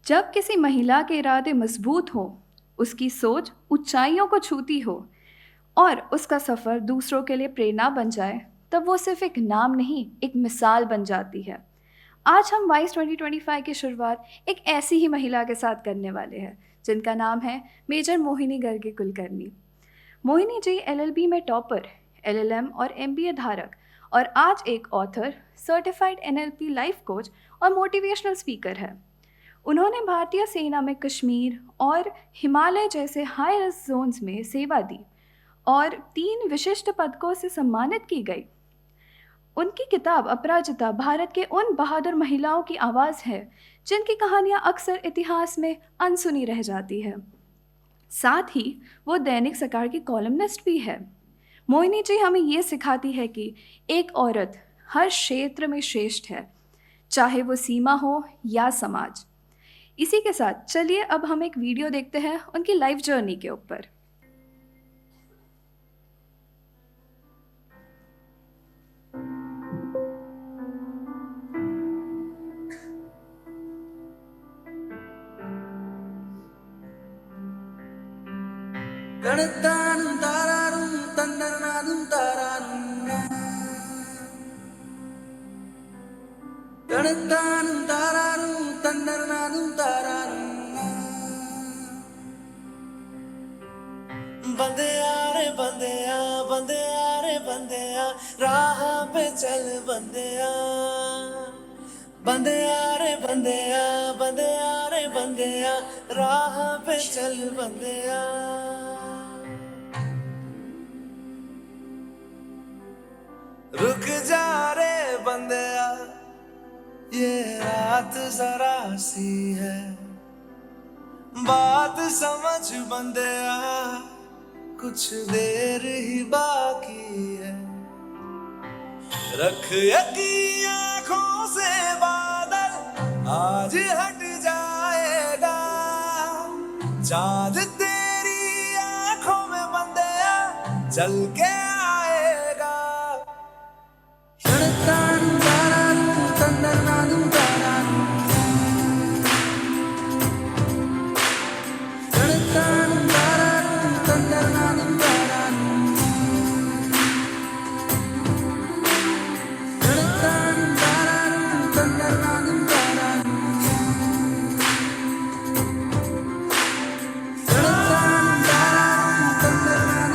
जब किसी महिला के इरादे मजबूत हों, उसकी सोच ऊंचाइयों को छूती हो और उसका सफ़र दूसरों के लिए प्रेरणा बन जाए, तब वो सिर्फ एक नाम नहीं, एक मिसाल बन जाती है। आज हम वाइस 2025 की शुरुआत एक ऐसी ही महिला के साथ करने वाले हैं, जिनका नाम है मेजर मोहिनी गर्गे कुलकर्णी। मोहिनी जी एलएलबी में टॉपर, एलएलएम और एमबीए धारक और आज एक author, certified NLP life coach और मोटिवेशनल स्पीकर है। उन्होंने भारतीय सेना में कश्मीर और हिमालय जैसे हाई रिस्क जोन्स में सेवा दी और 3 विशिष्ट पदकों से सम्मानित की गई। उनकी किताब अपराजिता भारत के उन बहादुर महिलाओं की आवाज़ है जिनकी कहानियां अक्सर इतिहास में अनसुनी रह जाती है। साथ ही वो दैनिक सकार की कॉलमनिस्ट भी है। मोहिनी जी हमें ये सिखाती है कि एक औरत हर क्षेत्र में श्रेष्ठ है, चाहे वो सीमा हो या समाज। इसी के साथ चलिए अब हम एक वीडियो देखते हैं उनकी लाइफ जर्नी के ऊपर। തണുത്താനും താരാനും തന്നരനാനും താരാനും തണുത്താനും താരാനും തന്നരനാനും താരാനും बंदेया रे बंदेया बंदेया रे बंदेया राह पे चल बंदेया बंदेया रे बंदेया बंदेया रे बंदेया राह पे चल बंदेया रुक जा रे बंदेया ये रात जरा सी है बात समझ बंदेया कुछ देर ही बाकी है रख यकीन आँखों से बादल आज हट जाएगा चाँद तेरी आँखों में बंदेया चल के आएगा तड़तानु तारानु तंदरनानु तारानु तड़तानु तारानु तंदरनानु तारानु तड़तानु तारानु तंदरनानु तारानु तड़तानु तारानु तंदरनानु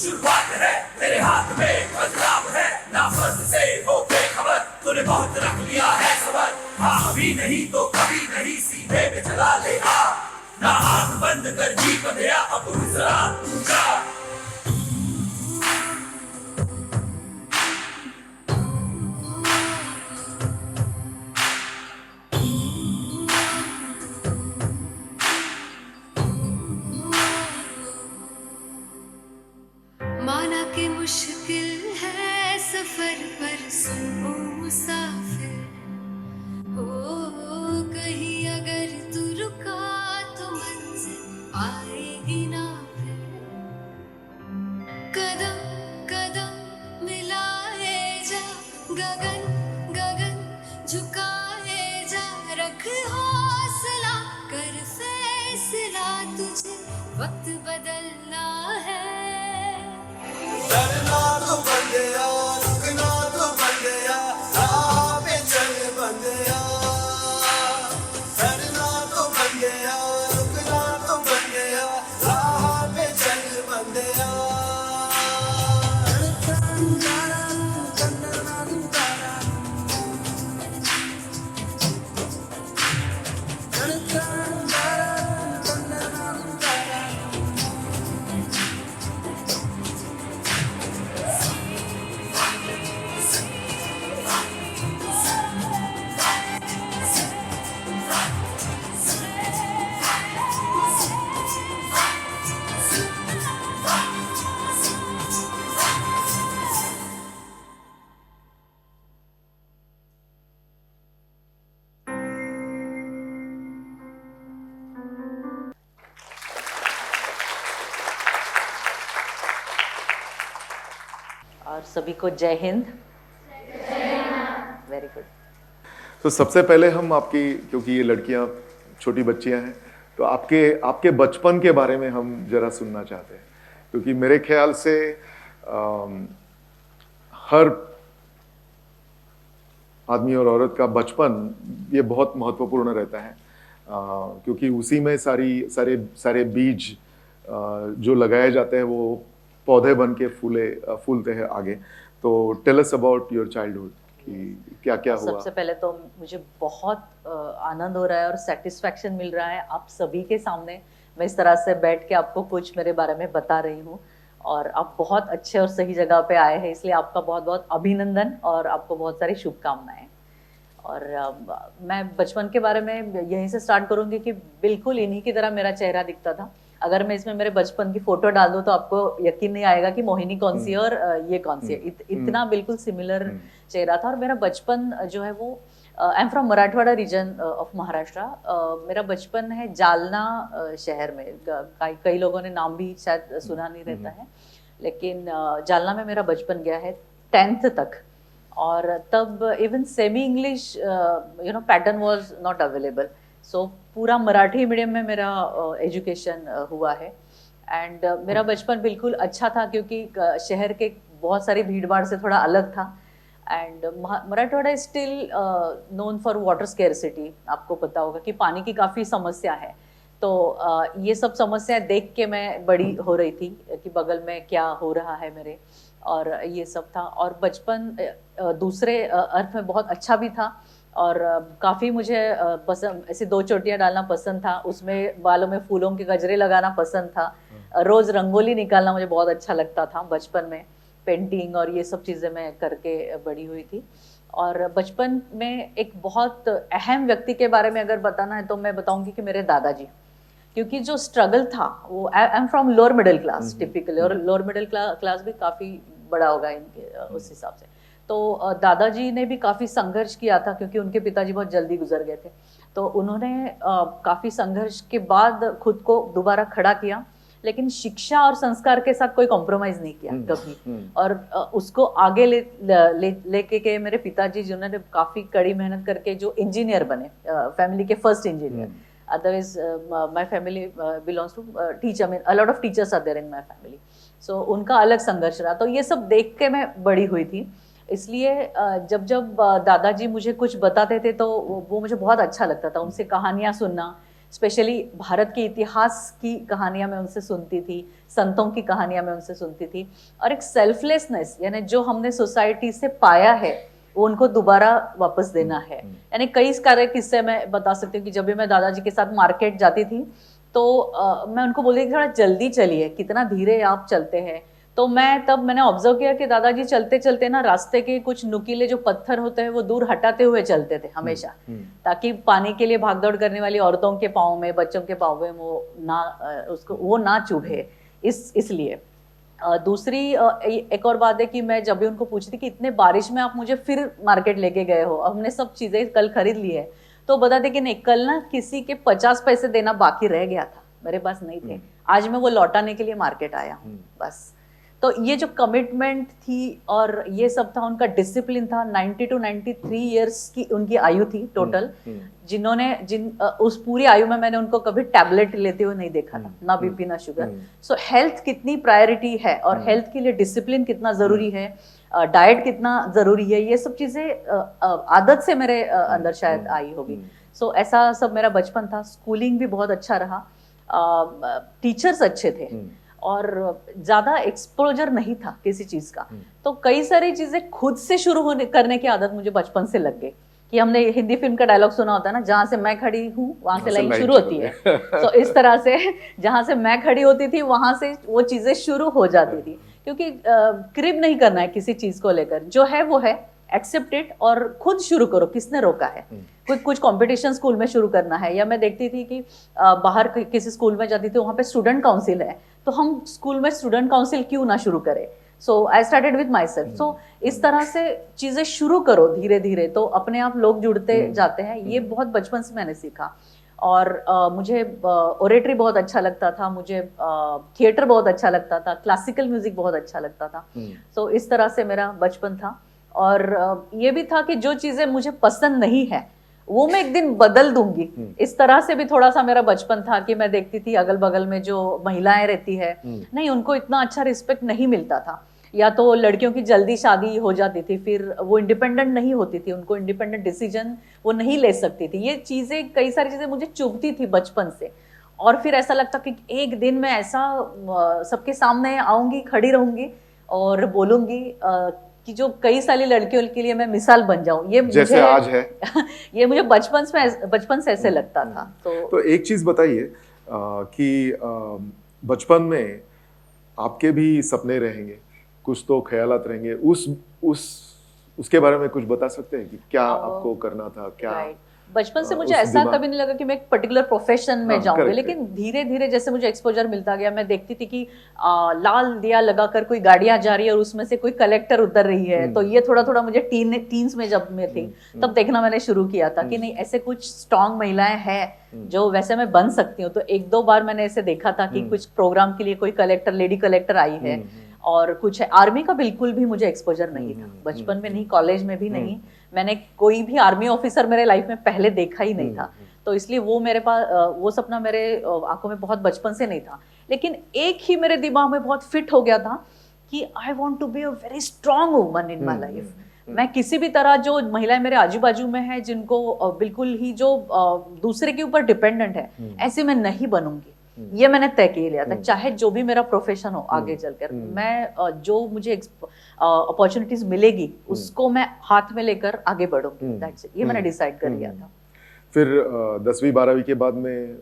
शुरुआत है तेरे हाथ में बदलाव है ना फर्ज से हो बेखबर तूने बहुत रख लिया है सबर हाँ अभी नहीं तो कभी नहीं सीधे पे चला ले आ ना आंख बंद कर जी बंदेया अब जरा ऊंचा माना कि मुश्किल है सफर पर सुनो मुसाफिर हो कहीं अगर तू रुका तो मंजिल आएगी ना फिर कदम कदम मिलाए जा गगन गगन झुकाए जा रख हौसला कर फैसला तुझे वक्त बदलना है डरना तो बंदेया रुकना तो बंदेया राह पे चल बंदेया डरना तो बंदेया रुकना तो बंदेया राह पे चल बंदेया तड़तानु तारानु तंदरनानु तारानु तड़तानु तारानु तंदरनानु तारानु और सभी को जय हिंद। Very good. तो सबसे पहले हम आपकी, क्योंकि ये लड़कियां छोटी बच्चियां हैं, तो आपके बचपन के बारे में हम जरा सुनना चाहते हैं, क्योंकि मेरे ख्याल से हर आदमी और औरत का बचपन ये बहुत महत्वपूर्ण रहता है, क्योंकि उसी में सारे बीज जो लगाए जाते हैं वो पौधे बन के फूलते हैं आगे। तो tell us about your childhood कि क्या क्या हुआ। सबसे पहले तो मुझे बहुत आनंद हो रहा है और सेटिस्फैक्शन मिल रहा है आप सभी के सामने मैं इस तरह से बैठ के आपको कुछ मेरे बारे में बता रही हूँ, और आप बहुत अच्छे और सही जगह पे आए हैं, इसलिए आपका बहुत बहुत अभिनंदन और आपको बहुत सारी शुभकामनाएं। और मैं बचपन के बारे में यहीं से स्टार्ट करूंगी कि बिल्कुल इन्हीं की तरह मेरा चेहरा दिखता था। अगर मैं इसमें मेरे बचपन की फोटो डाल दूं तो आपको यकीन नहीं आएगा कि मोहिनी कौन सी है और ये कौन सी है। इतना बिल्कुल सिमिलर चेहरा था। और मेरा बचपन जो है वो I am from Marathwada region of Maharashtra. मेरा बचपन है जालना शहर में। कई लोगों ने नाम भी शायद सुना नहीं रहता है, लेकिन जालना में मेरा बचपन गया है 10th तक। और तब even semi English pattern was not available, so पूरा मराठी मीडियम में मेरा एजुकेशन हुआ है। एंड मेरा बचपन बिल्कुल अच्छा था, क्योंकि शहर के बहुत सारी भीड़ भाड़ से थोड़ा अलग था। And Marathwada is still known for water scarcity. आपको पता होगा कि पानी की काफ़ी समस्या है। तो ये सब समस्याएं देख के मैं बड़ी हो रही थी कि बगल में क्या हो रहा है मेरे, और ये सब था। और बचपन दूसरे अर्थ में बहुत अच्छा भी था, और काफ़ी मुझे पसंद, ऐसे 2 चोटियाँ डालना पसंद था, उसमें बालों में फूलों के गजरे लगाना पसंद था, रोज़ रंगोली निकालना मुझे बहुत अच्छा लगता था बचपन में। पेंटिंग और ये सब चीज़ें मैं करके बड़ी हुई थी। और बचपन में एक बहुत अहम व्यक्ति के बारे में अगर बताना है तो मैं बताऊंगी कि मेरे दादाजी, क्योंकि जो स्ट्रगल था वो, I am from lower middle class typically, और लोअर मिडिल क्लास भी काफ़ी बड़ा होगा इनके उस हिसाब से। तो दादाजी ने भी काफ़ी संघर्ष किया था, क्योंकि उनके पिताजी बहुत जल्दी गुजर गए थे। तो उन्होंने काफ़ी संघर्ष के बाद खुद को दोबारा खड़ा किया, लेकिन शिक्षा और संस्कार के साथ कोई कॉम्प्रोमाइज़ नहीं किया कभी। और उसको आगे लेके के मेरे पिताजी, जिन्होंने काफ़ी कड़ी मेहनत करके जो इंजीनियर बने, फैमिली के first engineer. Otherwise my family belongs to teacher, mean a lot of teachers are there in my family. So उनका अलग संघर्ष रहा। तो ये सब देख के मैं बड़ी हुई थी। इसलिए जब दादाजी मुझे कुछ बताते थे तो वो मुझे बहुत अच्छा लगता था। उनसे कहानियाँ सुनना, स्पेशली भारत के इतिहास की कहानियाँ मैं उनसे सुनती थी, संतों की कहानियाँ मैं उनसे सुनती थी। और एक सेल्फलेसनेस, यानी जो हमने सोसाइटी से पाया है वो उनको दोबारा वापस देना है। यानी कई सारे किस्से मैं बता सकती हूँ कि जब भी मैं दादाजी के साथ मार्केट जाती थी तो मैं उनको बोलती थी थोड़ा जल्दी चलिए, कितना धीरे आप चलते हैं। तो मैंने ऑब्जर्व किया कि दादाजी चलते चलते ना रास्ते के कुछ नुकीले जो पत्थर होते हैं वो दूर हटाते हुए चलते थे हमेशा, ताकि पानी के लिए भागदौड़ करने वाली औरतों के पाँव में, बच्चों के पाँव में वो ना चुभे, इसलिए। दूसरी एक और बात है कि मैं जब भी उनको पूछती कि इतने बारिश में आप मुझे फिर मार्केट लेके गए हो, हमने सब चीज़ें कल खरीद ली है, तो बताते कि नहीं, कल ना किसी के 50 पैसे देना बाकी रह गया था, मेरे पास नहीं थे, आज मैं वो लौटाने के लिए मार्केट आया हूँ बस। तो ये जो कमिटमेंट थी और ये सब था, उनका डिसिप्लिन था। 90 to 93 ईयर्स की उनकी आयु थी टोटल, उस पूरी आयु में मैंने उनको कभी टैबलेट लेते हुए नहीं देखा था, ना बीपी ना शुगर। सो हेल्थ कितनी प्रायोरिटी है और हेल्थ के लिए डिसिप्लिन कितना ज़रूरी है, डाइट कितना ज़रूरी है, ये सब चीज़ें आदत से मेरे अंदर शायद आई होगी। सो ऐसा सब मेरा बचपन था। स्कूलिंग भी बहुत अच्छा रहा, टीचर्स अच्छे थे और ज़्यादा एक्सपोजर नहीं था किसी चीज़ का। तो कई सारी चीज़ें खुद से शुरू करने की आदत मुझे बचपन से लग गई। कि हमने हिंदी फिल्म का डायलॉग सुना होता है ना, जहाँ से मैं खड़ी हूँ वहाँ से लाइन शुरू होती है। तो इस तरह से जहाँ से मैं खड़ी होती थी वहाँ से वो चीज़ें शुरू हो जाती थी, क्योंकि क्रिब नहीं करना है किसी चीज़ को लेकर, जो है वो है, एक्सेप्ट इट और खुद शुरू करो। किसने रोका है? कुछ कंपटीशन स्कूल में शुरू करना है, या मैं देखती थी कि बाहर किसी स्कूल में जाती थी, वहाँ पे स्टूडेंट काउंसिल है, तो हम स्कूल में स्टूडेंट काउंसिल क्यों ना शुरू करें। So I started with myself. So इस तरह से चीज़ें शुरू करो धीरे धीरे, तो अपने आप लोग जुड़ते जाते हैं। ये बहुत बचपन से मैंने सीखा। और मुझे ओरेटरी बहुत अच्छा लगता था, मुझे थिएटर बहुत अच्छा लगता था, क्लासिकल म्यूजिक बहुत अच्छा लगता था। सो इस तरह से मेरा बचपन था। और ये भी था कि जो चीजें मुझे पसंद नहीं है वो मैं एक दिन बदल दूंगी, इस तरह से भी थोड़ा सा मेरा बचपन था। कि मैं देखती थी अगल बगल में जो महिलाएं रहती है, नहीं उनको इतना अच्छा रिस्पेक्ट नहीं मिलता था, या तो लड़कियों की जल्दी शादी हो जाती थी, फिर वो इंडिपेंडेंट नहीं होती थी, उनको इंडिपेंडेंट डिसीजन वो नहीं ले सकती थी। ये चीजें, कई सारी चीजें मुझे चुभती थी बचपन से। और फिर ऐसा लगता कि एक दिन मैं ऐसा सबके सामने आऊंगी, खड़ी रहूंगी और बोलूंगी कि जो कई सारी लड़कियों के लिए मैं मिसाल बन जाऊं। ये जैसे मुझे आज है। ये मुझे बचपन से ऐसे लगता था। तो एक चीज बताइए कि बचपन में आपके भी सपने रहेंगे, कुछ तो ख्यालात रहेंगे, उसके बारे में कुछ बता सकते हैं कि क्या आपको करना था, क्या? बचपन से मुझे उस ऐसा दिमाग- कभी नहीं लगा कि मैं एक पर्टिकुलर प्रोफेशन में हाँ, जाऊंगी, correct, लेकिन धीरे धीरे जैसे मुझे एक्सपोजर मिलता गया, मैं देखती थी कि लाल दिया लगाकर कोई गाड़ियां जा रही है और उसमें से कोई कलेक्टर उतर रही है। तो ये थोड़ा थोड़ा मुझे टीन्स में जब मैं थी तब देखना मैंने शुरू किया था कि नहीं, ऐसे कुछ स्ट्रांग महिलाएं हैं जो वैसे मैं बन सकती हूँ। तो एक दो बार मैंने ऐसे देखा था कि कुछ प्रोग्राम के लिए कोई कलेक्टर, लेडी कलेक्टर आई है, और कुछ है। आर्मी का बिल्कुल भी मुझे एक्सपोजर नहीं था, बचपन में नहीं, कॉलेज में भी नहीं। मैंने कोई भी आर्मी ऑफिसर मेरे लाइफ में पहले देखा ही नहीं था, तो इसलिए वो मेरे पास वो सपना मेरे आंखों में बहुत बचपन से नहीं था। लेकिन एक ही मेरे दिमाग में बहुत फिट हो गया था कि I want to be a very strong woman in my life. मैं किसी भी तरह, जो महिलाएं मेरे आजू बाजू में है जिनको बिल्कुल ही जो दूसरे के ऊपर डिपेंडेंट है, ऐसे मैं नहीं बनूंगी। ये मैंने तय कर लिया था, चाहे जो भी मेरा प्रोफेशन हो आगे चलकर, मैं जो मुझे अपॉर्चुनिटीज मिलेगी उसको मैं हाथ में लेकर आगे बढ़ूंगी। दैट्स इट, ये मैंने डिसाइड कर लिया था। फिर 10वीं 12वीं के बाद में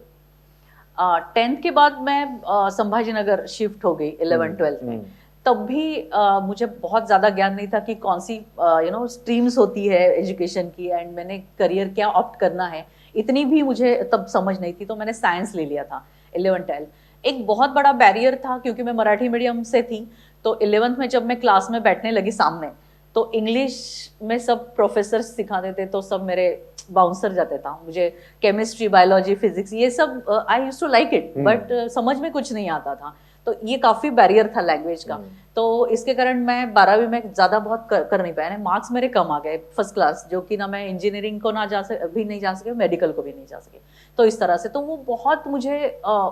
10th के बाद मैं संभाजी नगर शिफ्ट हो गई 11th-12th में। तब भी मुझे बहुत ज़्यादा ज्ञान नहीं था कि कौन सी स्ट्रीम्स होती है एजुकेशन की, एंड मैंने करियर क्या ऑप्ट करना है, इतनी भी मुझे तब समझ नहीं थी। तो मैंने साइंस ले लिया था 11th-12th। एक बहुत बड़ा बैरियर था क्योंकि मैं मराठी मीडियम से थी। तो 11th में जब मैं क्लास में बैठने लगी सामने, तो इंग्लिश में सब प्रोफेसर सिखाते थे, तो सब मेरे बाउंसर जाते था। मुझे केमिस्ट्री, बायोलॉजी, फिजिक्स ये सब I used to like it, but समझ में कुछ नहीं आता था। तो ये काफी बैरियर था लैंग्वेज का। तो इसके कारण मैं 12वीं में ज्यादा बहुत कर नहीं पाया। मार्क्स मेरे कम आ गए, फर्स्ट क्लास, जो कि ना मैं इंजीनियरिंग को भी नहीं जा सके, मेडिकल को भी नहीं जा सके। तो इस तरह से तो वो बहुत मुझे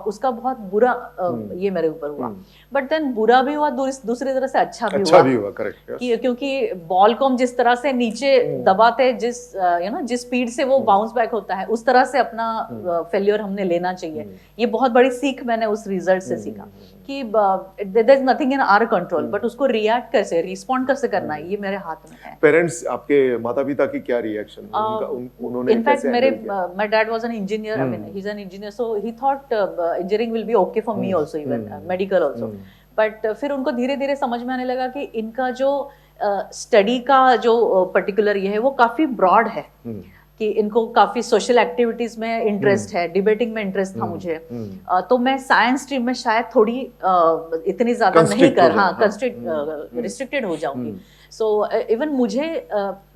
उसका बहुत बुरा ये मेरे ऊपर हुआ। बट देन बुरा भी हुआ, दूसरी तरह से अच्छा भी हुआ। करेक्ट। क्योंकि बॉल को हम जिस तरह से नीचे दबाते, जिस जिस स्पीड से वो बाउंस बैक होता है, उस तरह से अपना फेल्योर हमने लेना चाहिए। ये बहुत बड़ी सीख मैंने उस रिजल्ट से सीखा कि there is nothing in our control, but उसको रिएक्ट कैसे, रिस्पॉन्ड कैसे करना है, ये मेरे हाथ में है। पेरेंट्स, आपके माता पिता की क्या रिएक्शन? उन्होंने इनफैक्ट कैसे मेरे handle किया? My dad was an engineer, I mean he is an engineer, so he thought engineering will be okay for me also, even medical also. But फिर उनको धीरे धीरे समझ में आने लगा कि इनका जो स्टडी का जो पर्टिकुलर ये है वो काफी ब्रॉड है, कि इनको काफी सोशल एक्टिविटीज में इंटरेस्ट है, डिबेटिंग में इंटरेस्ट था मुझे। तो मैं साइंस स्ट्रीम में शायद थोड़ी इतनी ज्यादा नहीं रिस्ट्रिक्टेड हो जाऊंगी। सो इवन मुझे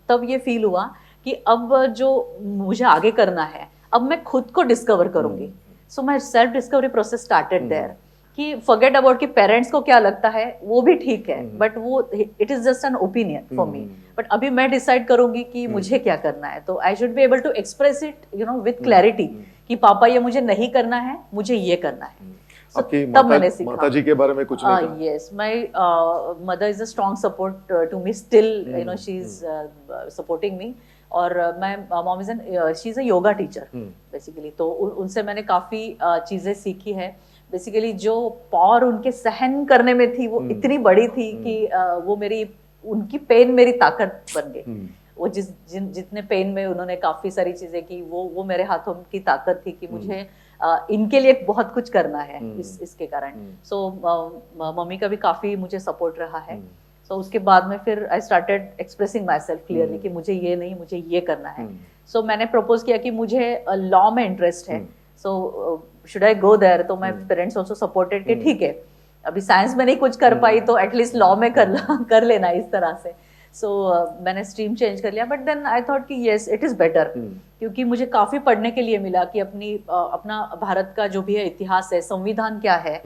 तब ये फील हुआ कि अब जो मुझे आगे करना है, अब मैं खुद को डिस्कवर करूंगी। So my self discovery process started there, कि फॉरगेट अबाउट कि पेरेंट्स को क्या लगता है, वो भी ठीक है, बट वो it is just an opinion for me. But अभी मैं डिसाइड करूंगी कि मुझे क्या करना है। तो I should be able to express it with clarity कि पापा ये मुझे नहीं करना है, मुझे ये करना है। आपकी तब मैंने सीखा। माताजी के बारे में कुछ नहीं कहा? Yes, my mother is a strong support to me still. She is supporting me. और मैं mom is she is a yoga teacher basically. तो उनसे मैंने काफी चीजें सीखी है। बेसिकली जो पावर उनके सहन करने में थी वो इतनी बड़ी थी कि वो उनकी पेन मेरी ताकत बन गई। वो जितने पेन में उन्होंने काफी सारी चीजें की, वो मेरे हाथों की ताकत थी कि मुझे इनके लिए बहुत कुछ करना है इसके कारण। सो मम्मी का भी काफी मुझे सपोर्ट रहा है। सो उसके बाद में फिर I started expressing my self clearly कि मुझे ये नहीं, मुझे ये करना है। सो मैंने प्रपोज किया कि मुझे लॉ में इंटरेस्ट है, so should I go there. तो माय पेरेंट्स आल्सो सपोर्टेड कि ठीक है, अभी साइंस में नहीं कुछ कर पाई तो एटलीस्ट लॉ में कर लेना, इस तरह से। सो मैंने स्ट्रीम चेंज कर लिया, बट देन आई थॉट कि येस इट इज़ बेटर, क्योंकि मुझे काफ़ी पढ़ने के लिए मिला कि अपना भारत का जो भी है इतिहास है, संविधान क्या है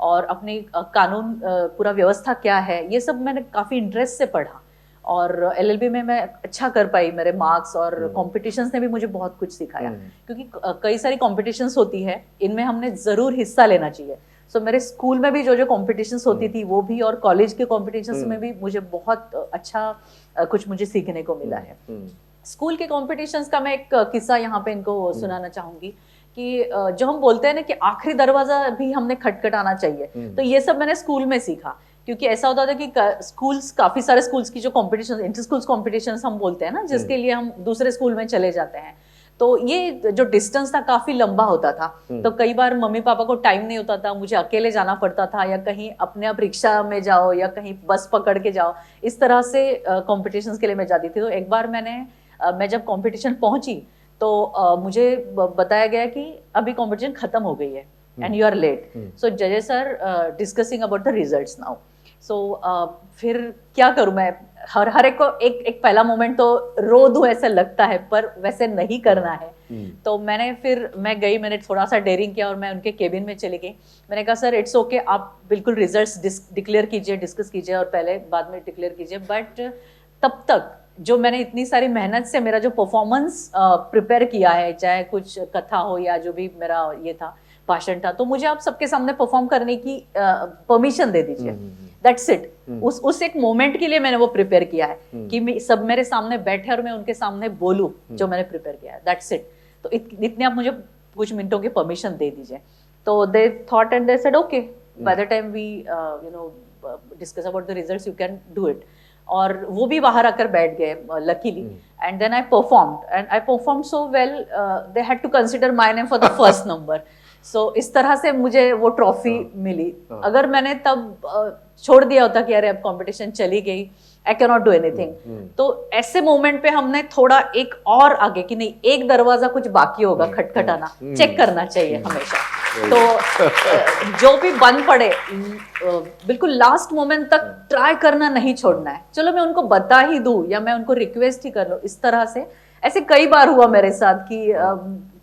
और अपनी कानून पूरा व्यवस्था क्या है, ये सब मैंने काफ़ी इंटरेस्ट से पढ़ा। और एलएलबी में मैं अच्छा कर पाई, मेरे मार्क्स और कॉम्पिटिशन्स ने भी मुझे बहुत कुछ सिखाया, क्योंकि कई सारी कॉम्पिटिशन्स होती है, इनमें हमने ज़रूर हिस्सा लेना चाहिए। सो मेरे स्कूल में भी जो कॉम्पिटिशन्स होती थी वो भी, और कॉलेज के कॉम्पिटिशन्स में भी मुझे बहुत अच्छा कुछ मुझे सीखने को मिला है। स्कूल के कॉम्पिटिशन्स का मैं एक किस्सा यहाँ पे इनको सुनाना चाहूँगी कि जो हम बोलते हैं ना कि आखिरी दरवाजा भी हमने खटखटाना चाहिए, तो ये सब मैंने स्कूल में सीखा। क्योंकि ऐसा होता था कि स्कूल्स, काफ़ी सारे स्कूल्स की जो कॉम्पिटिशन, इंटर स्कूल्स कॉम्पिटिशन्स हम बोलते हैं ना, जिसके लिए हम दूसरे स्कूल में चले जाते हैं, तो ये जो डिस्टेंस था काफ़ी लंबा होता था। तो कई बार मम्मी पापा को टाइम नहीं होता था, मुझे अकेले जाना पड़ता था, या कहीं अपने आप रिक्शा में जाओ या कहीं बस पकड़ के जाओ, इस तरह से कॉम्पिटिशन्स के लिए मैं जाती थी। तो एक बार मैं जब कॉम्पिटिशन पहुंची तो मुझे बताया गया कि अभी कॉम्पिटिशन खत्म हो गई है and you are late, so जजेस are discussing about the results now. So फिर क्या करूं मैं, हर एक को एक पहला मोमेंट तो रो दूं ऐसा लगता है, पर वैसे नहीं करना है। तो मैं गई, मैंने थोड़ा सा डेयरिंग किया और मैं उनके केबिन में चली गई। मैंने कहा सर इट्स ओके, आप बिल्कुल रिजल्ट्स डिक्लेयर कीजिए, डिस्कस कीजिए और पहले बाद में डिक्लेयर कीजिए, बट तब तक जो मैंने इतनी सारी मेहनत से मेरा जो परफॉर्मेंस प्रिपेयर किया है, चाहे कुछ कथा हो या जो भी मेरा ये था भाषण था, तो मुझे आप सबके सामने परफॉर्म करने की परमिशन दे दीजिए, दैट्स इट। उस एक मोमेंट के लिए मैंने वो प्रिपेयर किया है कि सब मेरे सामने बैठे और मैं उनके सामने बोलूं जो मैंने प्रिपेयर किया है, दैट्स इट। तो इतने आप मुझे कुछ मिनटों की परमिशन दे दीजिए। तो they thought and they said okay, by the time we discuss about the results you can do it. और वो भी बाहर आकर बैठ गए luckily, and then I performed so well, they had to consider my name for the first number. So इस तरह से मुझे वो ट्रॉफी मिली। अगर मैंने तब छोड़ दिया होता कि अरे अब कंपटीशन चली गई, I can not do anything, तो ऐसे मोमेंट पे हमने थोड़ा एक और आगे कि नहीं, एक दरवाजा कुछ बाकी होगा खटखटाना, चेक करना चाहिए हमेशा। तो जो भी बंद पड़े बिल्कुल लास्ट मोमेंट तक ट्राई करना नहीं छोड़ना है। चलो मैं उनको बता ही दूं या मैं उनको रिक्वेस्ट ही कर लूं, इस तरह से ऐसे कई बार हुआ मेरे साथ कि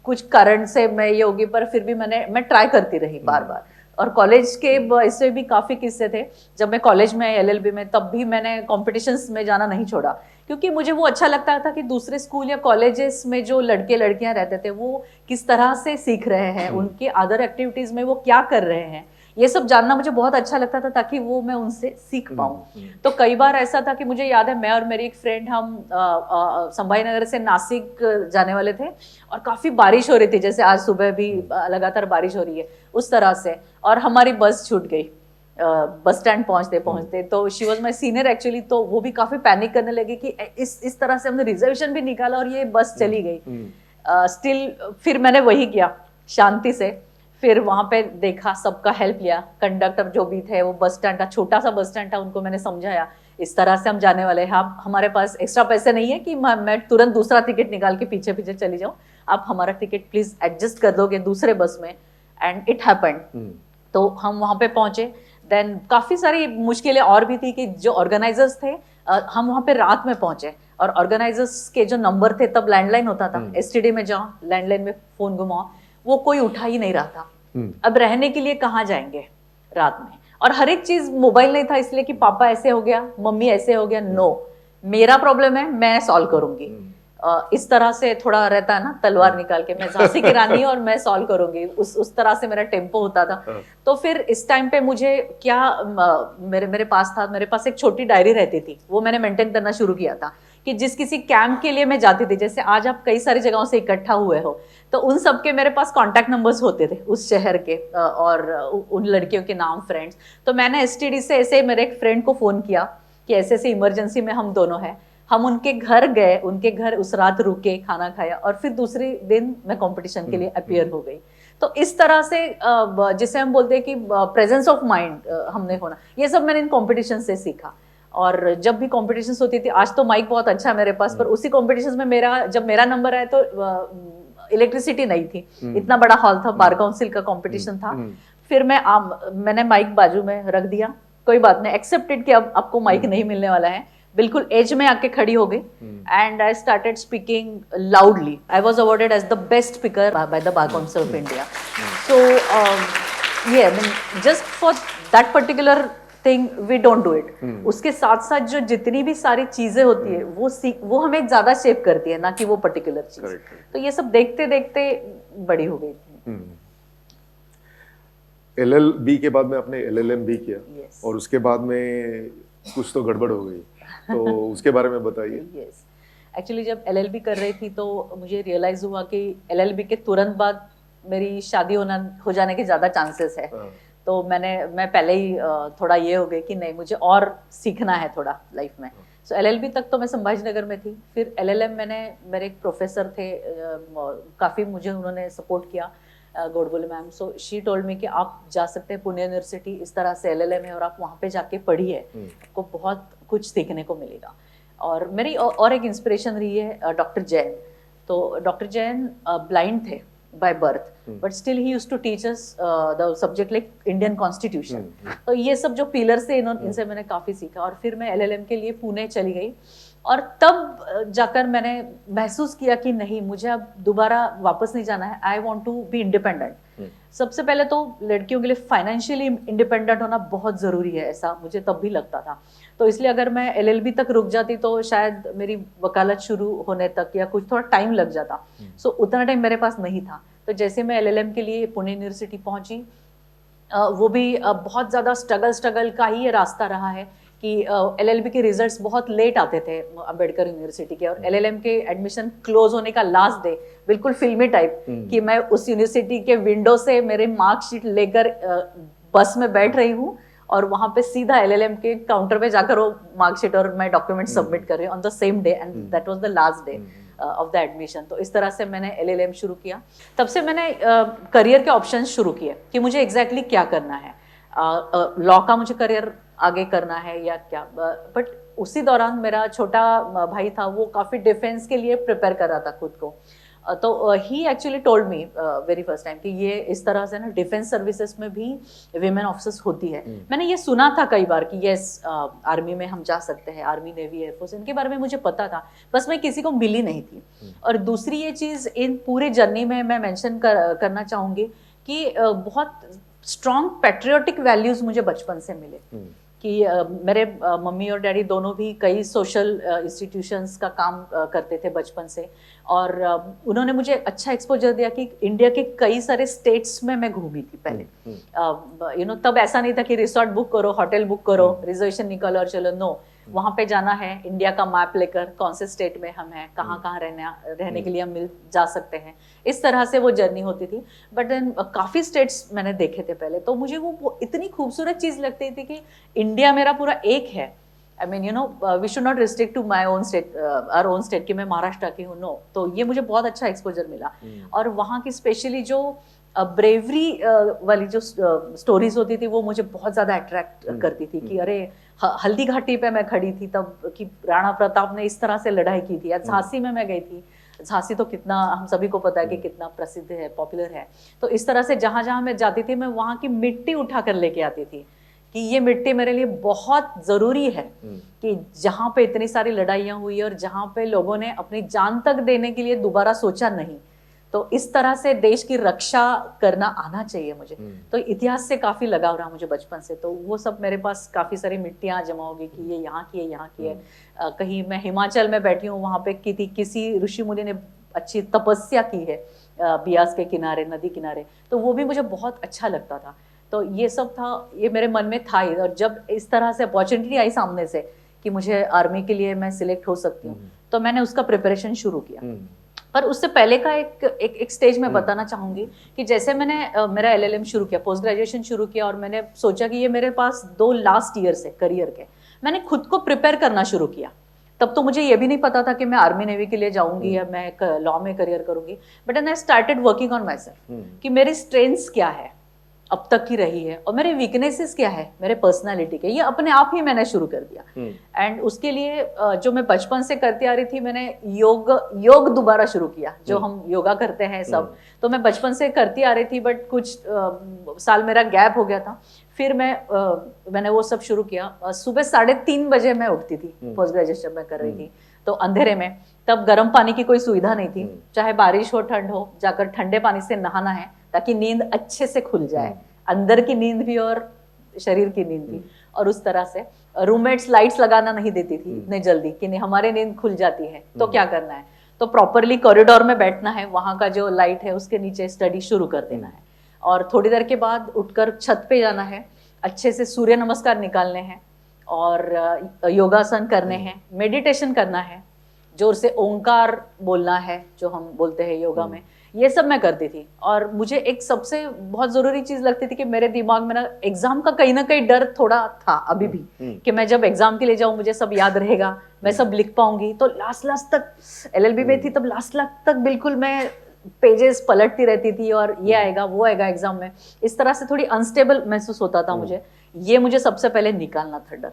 कुछ कारण से मैं ये होगी, पर फिर भी मैं ट्राई करती रही बार बार। और कॉलेज के इससे भी काफ़ी किस्से थे। जब मैं कॉलेज में एलएलबी में, तब भी मैंने कॉम्पिटिशन्स में जाना नहीं छोड़ा, क्योंकि मुझे वो अच्छा लगता था कि दूसरे स्कूल या कॉलेजेस में जो लड़के लड़कियां रहते थे वो किस तरह से सीख रहे हैं, उनके अदर एक्टिविटीज़ में वो क्या कर रहे हैं, ये सब जानना मुझे बहुत अच्छा लगता था, ताकि वो मैं उनसे सीख पाऊँ। तो कई बार ऐसा था कि मुझे याद है, मैं और मेरी एक फ्रेंड, हम संभाजी नगर से नासिक जाने वाले थे और काफ़ी बारिश हो रही थी, जैसे आज सुबह भी लगातार बारिश हो रही है उस तरह से, और हमारी बस छूट गई बस स्टैंड पहुंचते। तो she was my senior actually, तो वो भी काफ़ी पैनिक करने लगे कि इस तरह से हमने रिजर्वेशन भी निकाला और ये बस चली गई। स्टिल फिर मैंने वही किया शांति से, फिर वहाँ पे देखा, सबका हेल्प लिया, कंडक्टर जो भी थे, वो बस स्टैंड था, छोटा सा बस स्टैंड था, उनको मैंने समझाया इस तरह से हम जाने वाले हैं, हमारे पास एक्स्ट्रा पैसे नहीं है कि मैं तुरंत दूसरा टिकट निकाल के पीछे पीछे चली जाऊँ, आप हमारा टिकट प्लीज एडजस्ट कर दोगे दूसरे बस में। And it happened. तो हम वहाँ पे पहुँचे। देन काफ़ी सारी मुश्किलें और भी थी कि जो ऑर्गेनाइजर्स थे, हम वहाँ पे रात में पहुँचे और ऑर्गेनाइजर्स के जो नंबर थे, तब लैंडलाइन होता था, एसटीडी में जाओ, लैंडलाइन में फ़ोन घुमाओ, वो कोई उठा ही नहीं रहा था। अब रहने के लिए कहाँ जाएंगे रात में, और हर एक चीज मोबाइल नहीं था, इसलिए कि पापा ऐसे हो गया, मम्मी ऐसे हो गया, नो मेरा प्रॉब्लम है, मैं सॉल्व करूंगी। इस तरह से थोड़ा रहता है ना, तलवार निकाल के मैं झांसी की रानी और मैं सॉल्व करूंगी, उस तरह से मेरा टेम्पो होता था। तो फिर इस टाइम पे मुझे क्या मेरे पास था, मेरे पास एक छोटी डायरी रहती थी, वो मैंने मेंटेन करना शुरू किया था कि जिस किसी कैंप के लिए मैं जाती थी, जैसे आज आप कई सारी जगहों से इकट्ठा हुए हो, तो उन सब के मेरे पास कांटेक्ट नंबर्स होते थे उस शहर के, और उन लड़कियों के नाम, फ्रेंड्स। तो मैंने एसटीडी से ऐसे मेरे एक फ्रेंड को फ़ोन किया कि ऐसे ऐसे इमरजेंसी में हम दोनों हैं। हम उनके घर गए, उनके घर उस रात रुके, खाना खाया, और फिर दूसरे दिन मैं कंपटीशन के लिए अपीयर हो गई। तो इस तरह से जिसे हम बोलते हैं कि प्रेजेंस ऑफ माइंड हमने होना, ये सब मैंने इन कॉम्पिटिशन से सीखा। और जब भी कॉम्पिटिशन्स होती थी, आज तो माइक बहुत अच्छा है मेरे पास, पर उसी कॉम्पिटिशन्स में जब मेरा नंबर आया तो इलेक्ट्रिसिटी नहीं थी, इतना बड़ा हॉल था, बार काउंसिल का कंपटीशन था। फिर मैंने माइक बाजू में रख दिया, कोई बात नहीं, एक्सेप्टेड कि अब आपको माइक नहीं मिलने वाला है, बिल्कुल एज में आके खड़ी हो गई and I started speaking loudly. I was awarded as the best speaker by the bar council of India. So ये I mean just for that particular thing we don't do it. उसके साथ साथ जो जितनी भी सारी चीजें होती है वो हमें ज्यादा शेप करती है, ना कि वो पर्टिकुलर चीज. तो ये सब देखते देखते बड़ी हो गई. LLB के बाद में आपने LLM भी किया. Yes. और उसके बाद में कुछ तो गड़बड़ हो गई, तो उसके बारे में बताइए. यस, एक्चुअली जब LLB कर रही थी तो मुझे रियलाइज हुआ कि LLB के तुरंत बाद मेरी शादी हो जाने के ज्यादा चांसेस है. तो मैं पहले ही थोड़ा ये हो गई कि नहीं, मुझे और सीखना है थोड़ा लाइफ में. सो LLB तक तो मैं संभाजी नगर में थी. फिर LLM मेरे एक प्रोफेसर थे, काफ़ी मुझे उन्होंने सपोर्ट किया, Godbole ma'am. So she told me कि आप जा सकते हैं पुणे यूनिवर्सिटी, इस तरह से LLM है और आप वहाँ पे जाके पढ़िए, आपको बहुत कुछ सीखने को मिलेगा. और मेरी और एक इंस्पिरेशन रही है डॉक्टर जैन. तो डॉक्टर जैन ब्लाइंड थे by birth, but still he used to teach us the subject like Indian Constitution. तो ये सब जो पिलर्स थे इनसे मैंने काफ़ी सीखा. और फिर मैं LLM के लिए पुणे चली गई और तब जाकर मैंने महसूस किया कि नहीं, मुझे अब दोबारा वापस नहीं जाना है. I want to be independent. सबसे पहले तो लड़कियों के लिए फाइनेंशियली इंडिपेंडेंट होना बहुत ज़रूरी है, ऐसा मुझे तब भी लगता था. तो इसलिए अगर मैं LLB तक रुक जाती तो शायद मेरी वकालत शुरू होने तक या कुछ थोड़ा टाइम लग जाता. सो उतना टाइम मेरे पास नहीं था. तो जैसे मैं LLM के लिए पुणे यूनिवर्सिटी पहुंची, वो भी बहुत ज़्यादा स्ट्रगल का ही ये रास्ता रहा है कि LLB के रिजल्ट्स बहुत लेट आते थे अम्बेडकर यूनिवर्सिटी के. और LLM के एडमिशन क्लोज होने का लास्ट डे बिल्कुल फिल्मी टाइप कि मैं उस यूनिवर्सिटी के विंडो से मेरे मार्कशीट लेकर बस में बैठ रही हूँ और वहाँ पे सीधा LLM के काउंटर पे जाकर वो मार्कशीट और मैं डॉक्यूमेंट सबमिट कर रही हूँ on the same day, and that was the last day of the admission. तो इस तरह से मैंने LLM शुरू किया. तब से मैंने करियर के ऑप्शंस शुरू किए कि मुझे एग्जैक्टली क्या करना है. लॉ का मुझे करियर आगे करना है या क्या. बट उसी दौरान मेरा छोटा भाई था, वो काफ़ी डिफेंस के लिए प्रिपेयर कर रहा था खुद को. तो he actually told me very first time कि ये इस तरह से ना डिफेंस सर्विसेज में भी विमेन ऑफिसर्स होती है. मैंने ये सुना था कई बार कि यस आर्मी में हम जा सकते हैं, आर्मी नेवी एयरफोर्स, इनके बारे में मुझे पता था, बस मैं किसी को मिली नहीं थी. और दूसरी ये चीज़ इन पूरे जर्नी में मैं मेंशन करना चाहूँगी कि बहुत स्ट्रॉन्ग पैट्रियोटिक वैल्यूज़ मुझे बचपन से मिले. कि मेरे मम्मी और डैडी दोनों भी कई सोशल इंस्टीट्यूशंस का काम करते थे बचपन से. और उन्होंने मुझे अच्छा एक्सपोजर दिया कि इंडिया के कई सारे स्टेट्स में मैं घूमी थी पहले. तब ऐसा नहीं था कि रिसोर्ट बुक करो, होटल बुक करो, रिजर्वेशन निकालो और चलो. नो, वहाँ पे जाना है, इंडिया का मैप लेकर कौन से स्टेट में हम हैं, कहाँ कहाँ रहने के लिए हम मिल जा सकते हैं. इस तरह से वो जर्नी होती थी. बट देन काफ़ी स्टेट्स मैंने देखे थे पहले, तो मुझे वो इतनी खूबसूरत चीज़ लगती थी कि इंडिया मेरा पूरा एक है. I mean we should not restrict to my own state, our own state कि मैं महाराष्ट्र की हूँ. नो, तो ये मुझे बहुत अच्छा एक्सपोजर मिला. और वहाँ की स्पेशली जो ब्रेवरी वाली जो स्टोरीज होती थी वो मुझे बहुत ज़्यादा अट्रैक्ट करती थी. कि अरे हल्दी घाटी पे मैं खड़ी थी तब कि राणा प्रताप ने इस तरह से लड़ाई की थी. या झांसी में मैं गई थी. झांसी तो कितना हम सभी को पता है कि कितना प्रसिद्ध है, पॉपुलर है. तो इस तरह से जहाँ जहाँ मैं जाती थी मैं वहाँ की मिट्टी उठा कर लेके आती थी कि ये मिट्टी मेरे लिए बहुत ज़रूरी है. कि जहाँ पे इतनी सारी लड़ाइयाँ हुई और जहाँ पे लोगों ने अपनी जान तक देने के लिए दोबारा सोचा नहीं, तो इस तरह से देश की रक्षा करना आना चाहिए मुझे. तो इतिहास से काफ़ी लगाव रहा मुझे बचपन से. तो वो सब मेरे पास काफ़ी सारी मिट्टियाँ जमा होगी कि ये यहाँ की है, यहाँ की है. कहीं मैं हिमाचल में बैठी हूँ, वहाँ पे किसी ऋषि मुनि ने अच्छी तपस्या की है बियास के किनारे, नदी किनारे. तो वो भी मुझे बहुत अच्छा लगता था. तो ये सब था, ये मेरे मन में था ही. और जब इस तरह से अपॉर्चुनिटी आई सामने से कि मुझे आर्मी के लिए मैं सिलेक्ट हो सकती हूँ, तो मैंने उसका प्रिपरेशन शुरू किया. पर उससे पहले का एक स्टेज में बताना चाहूँगी कि जैसे मैंने मेरा LLM शुरू किया, पोस्ट ग्रेजुएशन शुरू किया, और मैंने सोचा कि ये मेरे पास 2 लास्ट ईयर्स है करियर के, मैंने खुद को प्रिपेयर करना शुरू किया. तब तो मुझे ये भी नहीं पता था कि मैं आर्मी नेवी के लिए जाऊंगी या मैं लॉ में करियर करूंगी. But and I started working on my self कि मेरी स्ट्रेंथ्स क्या है अब तक की रही है और मेरे वीकनेसेस क्या है मेरे पर्सनालिटी के. ये अपने आप ही मैंने शुरू कर दिया. एंड उसके लिए जो मैं बचपन से करती आ रही थी, मैंने योग दोबारा शुरू किया. जो हम योगा करते हैं सब, तो मैं बचपन से करती आ रही थी. बट कुछ साल मेरा गैप हो गया था. फिर मैंने वो सब शुरू किया। सुबह 3:30 बजे मैं उठती थी, पोस्ट ग्रेजुएशन में कर रही थी, तो अंधेरे में, तब गर्म पानी की कोई सुविधा नहीं थी, चाहे बारिश हो ठंड हो, जाकर ठंडे पानी से नहाना है ताकि नींद अच्छे से खुल जाए, अंदर की नींद भी और शरीर की नींद भी। और उस तरह से रूममेट्स लाइट्स लगाना नहीं देती थी इतने जल्दी कि नहीं हमारे नींद खुल जाती है, तो क्या करना है, तो प्रॉपरली कॉरिडोर में बैठना है, वहां का जो लाइट है उसके नीचे स्टडी शुरू कर देना है, और थोड़ी देर के बाद उठकर छत पे जाना है, अच्छे से सूर्य नमस्कार निकालने हैं और योगासन करने हैं, मेडिटेशन करना है, जोर से ओंकार बोलना है जो हम बोलते हैं योगा में, ये सब मैं करती थी। और मुझे एक सबसे बहुत जरूरी चीज लगती थी कि मेरे दिमाग में ना एग्जाम का कहीं ना कहीं डर थोड़ा था अभी भी, कि मैं जब एग्जाम के लिए जाऊं मुझे सब याद रहेगा, मैं सब लिख पाऊंगी। तो लास्ट तक एलएलबी में थी तब लास्ट तक बिल्कुल मैं पेजेस पलटती रहती थी और ये आएगा वो आएगा एग्जाम में, इस तरह से थोड़ी अनस्टेबल महसूस होता था मुझे सबसे पहले निकालना था डर।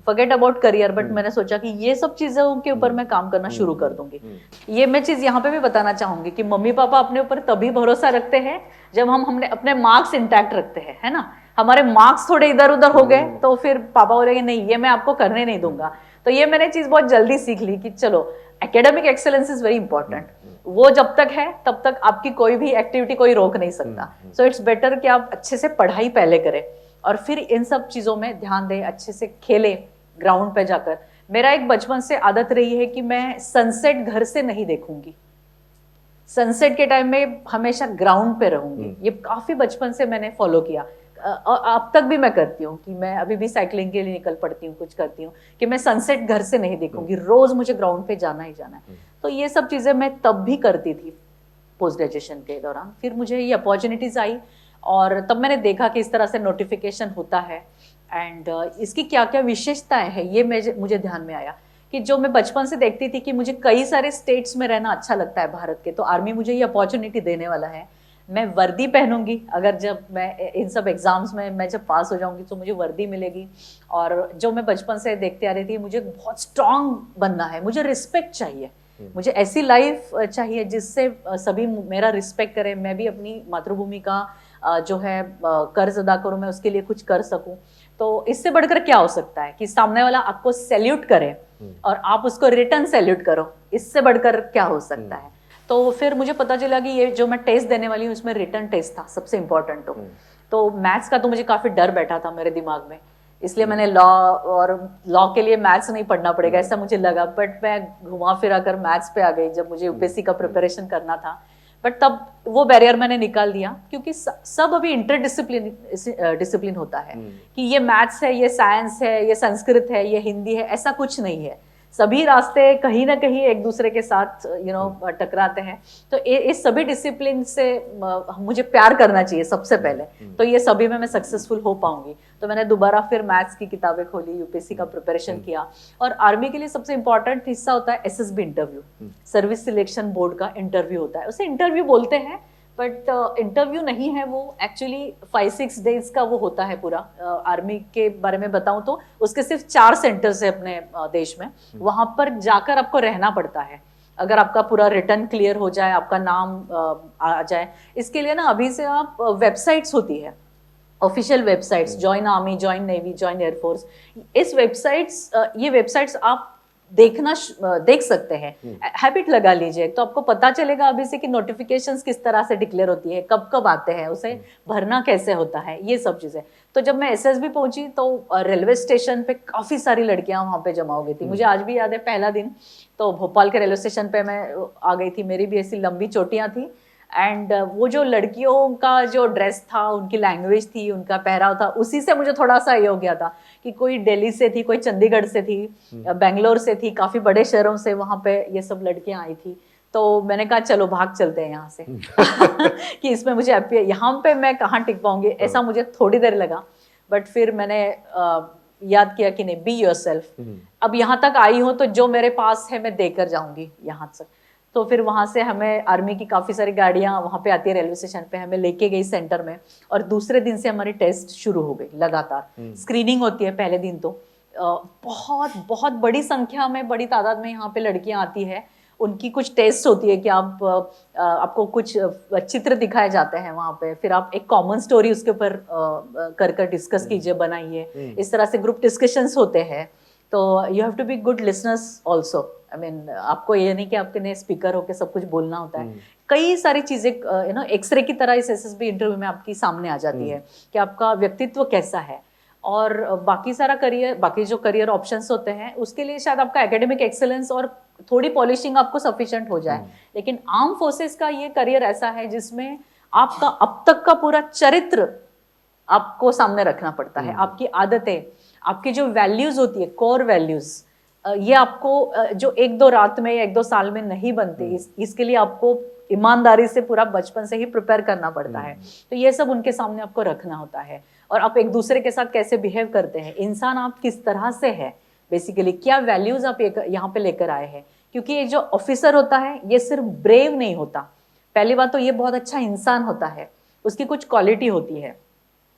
फॉरगेट अबाउट करियर, बट मैंने सोचा कि ये सब चीजों के ऊपर मैं काम करना शुरू कर दूंगी। ये मैं चीज यहाँ पे भी बताना चाहूंगी कि मम्मी पापा अपने ऊपर तभी भरोसा रखते हैं जब हमने अपने मार्क्स इंटैक्ट रखते हैं, है ना। हमारे मार्क्स थोड़े इधर उधर हो गए तो फिर पापा बोलेंगे नहीं ये मैं आपको करने नहीं दूंगा। तो ये मैंने चीज बहुत जल्दी सीख ली कि चलो academic excellence is very important, वो जब तक है तब तक आपकी कोई भी एक्टिविटी कोई रोक नहीं सकता। सो इट्स बेटर कि आप अच्छे से पढ़ाई पहले करें और फिर इन सब चीजों में ध्यान दें, अच्छे से खेलें ग्राउंड पे जाकर। मेरा एक बचपन से आदत रही है कि मैं सनसेट घर से नहीं देखूंगी, सनसेट के टाइम में हमेशा ग्राउंड पे रहूंगी। ये काफी बचपन से मैंने फॉलो किया और अब तक भी मैं करती हूँ कि मैं अभी भी साइकिलिंग के लिए निकल पड़ती हूँ, कुछ करती हूँ कि मैं सनसेट घर से नहीं देखूंगी, रोज मुझे ग्राउंड पे जाना ही जाना है। तो ये सब चीजें मैं तब भी करती थी पोस्ट ग्रेजुएशन के दौरान। फिर मुझे ये अपॉर्चुनिटीज आई और तब मैंने देखा कि इस तरह से नोटिफिकेशन होता है एंड इसकी क्या क्या विशेषताएं हैं, ये मुझे ध्यान में आया कि जो मैं बचपन से देखती थी कि मुझे कई सारे स्टेट्स में रहना अच्छा लगता है भारत के, तो आर्मी मुझे ये अपॉर्चुनिटी देने वाला है। मैं वर्दी पहनूंगी, अगर जब मैं इन सब एग्जाम्स में मैं जब पास हो जाऊंगी तो मुझे वर्दी मिलेगी। और जो मैं बचपन से देखते आ रही थी, मुझे बहुत स्ट्रांग बनना है, मुझे रिस्पेक्ट चाहिए, मुझे ऐसी लाइफ चाहिए जिससे सभी मेरा रिस्पेक्ट करें, मैं भी अपनी मातृभूमि का जो है कर्ज अदा करूं, मैं उसके लिए कुछ कर सकूं। तो इससे बढ़कर क्या हो सकता है कि सामने वाला आपको सैल्यूट करे और आप उसको रिटर्न सैल्यूट करो, इससे बढ़कर क्या हो सकता है। तो फिर मुझे पता चला कि ये जो मैं टेस्ट देने वाली हूँ इसमें रिटर्न टेस्ट था सबसे इम्पोर्टेंट। तो मैथ्स का तो मुझे काफी डर बैठा था मेरे दिमाग में, इसलिए मैंने लॉ के लिए मैथ्स नहीं पढ़ना पड़ेगा ऐसा मुझे लगा, बट मैं घुमा फिरा कर मैथ्स पे आ गई जब मुझे यूपीएससी का प्रिपरेशन करना था। बट तब वो बैरियर मैंने निकाल दिया, क्योंकि सब अभी डिसिप्लिन होता है कि ये मैथ्स है, ये साइंस है, ये संस्कृत है, ये हिंदी है, ऐसा कुछ नहीं है। सभी रास्ते कहीं ना कहीं एक दूसरे के साथ टकराते हैं। तो इस सभी डिसिप्लिन से मुझे प्यार करना चाहिए सबसे पहले, तो ये सभी में मैं सक्सेसफुल हो पाऊंगी। तो मैंने दोबारा फिर मैथ्स की किताबें खोली, यूपीएससी का प्रिपरेशन किया। और आर्मी के लिए सबसे इंपॉर्टेंट हिस्सा होता है SSB interview, service selection board का इंटरव्यू होता है। उसे इंटरव्यू बोलते हैं बट इंटरव्यू नहीं है वो, एक्चुअली 5-6 डेज का वो होता है पूरा। आर्मी के बारे में बताऊं तो उसके सिर्फ 4 सेंटर्स है अपने देश में, वहां पर जाकर आपको रहना पड़ता है। अगर आपका पूरा रिटर्न क्लियर हो जाए, आपका नाम आ जाए, इसके लिए ना अभी से आप वेबसाइट्स होती है, official websites, join army, join navy, join air force, इस ये वेबसाइट्स आप देख सकते हैं। हैबिट लगा लीजिए तो आपको पता चलेगा अभी से कि नोटिफिकेशंस किस तरह से डिक्लेयर होती है, कब कब आते हैं, उसे भरना कैसे होता है, ये सब चीजें। तो जब मैं एसएसबी पहुंची तो रेलवे स्टेशन पे काफी सारी लड़कियां वहां पे जमा हो गई थी। मुझे आज भी याद है पहला दिन तो भोपाल के रेलवे स्टेशन पे मैं आ गई थी, मेरी भी ऐसी लंबी चोटियां थी एंड वो जो लड़कियों का जो ड्रेस था, उनकी लैंग्वेज थी, उनका पहराव था, उसी से मुझे थोड़ा सा ये हो गया था कि कोई दिल्ली से थी, कोई चंडीगढ़ से थी, बेंगलोर से थी, काफी बड़े शहरों से वहां पे ये सब लड़कियां आई थी। तो मैंने कहा चलो भाग चलते हैं यहाँ से कि इसमें मुझे यहाँ पे मैं कहाँ टिक पाऊंगी, ऐसा मुझे थोड़ी देर लगा। बट फिर मैंने याद किया कि नहीं, बी योरसेल्फ, अब यहाँ तक आई हूँ तो जो मेरे पास है मैं देकर जाऊंगी यहाँ तक। तो फिर वहां से हमें आर्मी की काफी सारी गाड़ियां वहां पे आती है रेलवे स्टेशन पे, हमें लेके गई सेंटर में और दूसरे दिन से हमारी टेस्ट शुरू हो गई लगातार। स्क्रीनिंग होती है पहले दिन तो बहुत बहुत बड़ी संख्या में, बड़ी तादाद में यहाँ पे लड़कियां आती है उनकी कुछ टेस्ट होती है कि आपको कुछ चित्र दिखाए जाते हैं वहाँ पे, फिर आप एक कॉमन स्टोरी उसके ऊपर कर डिस्कस कीजिए, बनाइए। इस तरह से ग्रुप डिस्कशंस होते हैं। तो you have to be good listeners also. I mean आपको ये नहीं कि आपके नए स्पीकर होके सब कुछ बोलना होता है। कई सारी चीजें एक्सरे की तरह इस SSB इंटरव्यू में आपकी सामने आ जाती है कि आपका व्यक्तित्व कैसा है, और बाकी जो करियर ऑप्शंस होते हैं उसके लिए शायद आपका एकेडमिक एक्सेलेंस और थोड़ी पॉलिशिंग आपको सफिशिएंट हो जाए। लेकिन आर्म फोर्सेस का ये करियर ऐसा है जिसमें आपका अब तक का पूरा चरित्र आपको सामने रखना पड़ता है। आपकी आदतें, आपकी जो वैल्यूज होती है, कोर वैल्यूज, ये आपको जो 1-2 रात में या 1-2 साल में नहीं बनते। इसके लिए आपको ईमानदारी से पूरा बचपन से ही प्रिपेयर करना पड़ता है। तो ये सब उनके सामने आपको रखना होता है। और आप एक दूसरे के साथ कैसे बिहेव करते हैं, इंसान आप किस तरह से है, बेसिकली क्या वैल्यूज आप यहाँ पे लेकर आए हैं। क्योंकि ये जो ऑफिसर होता है ये सिर्फ ब्रेव नहीं होता, पहली बात तो ये बहुत अच्छा इंसान होता है, उसकी कुछ क्वालिटी होती है।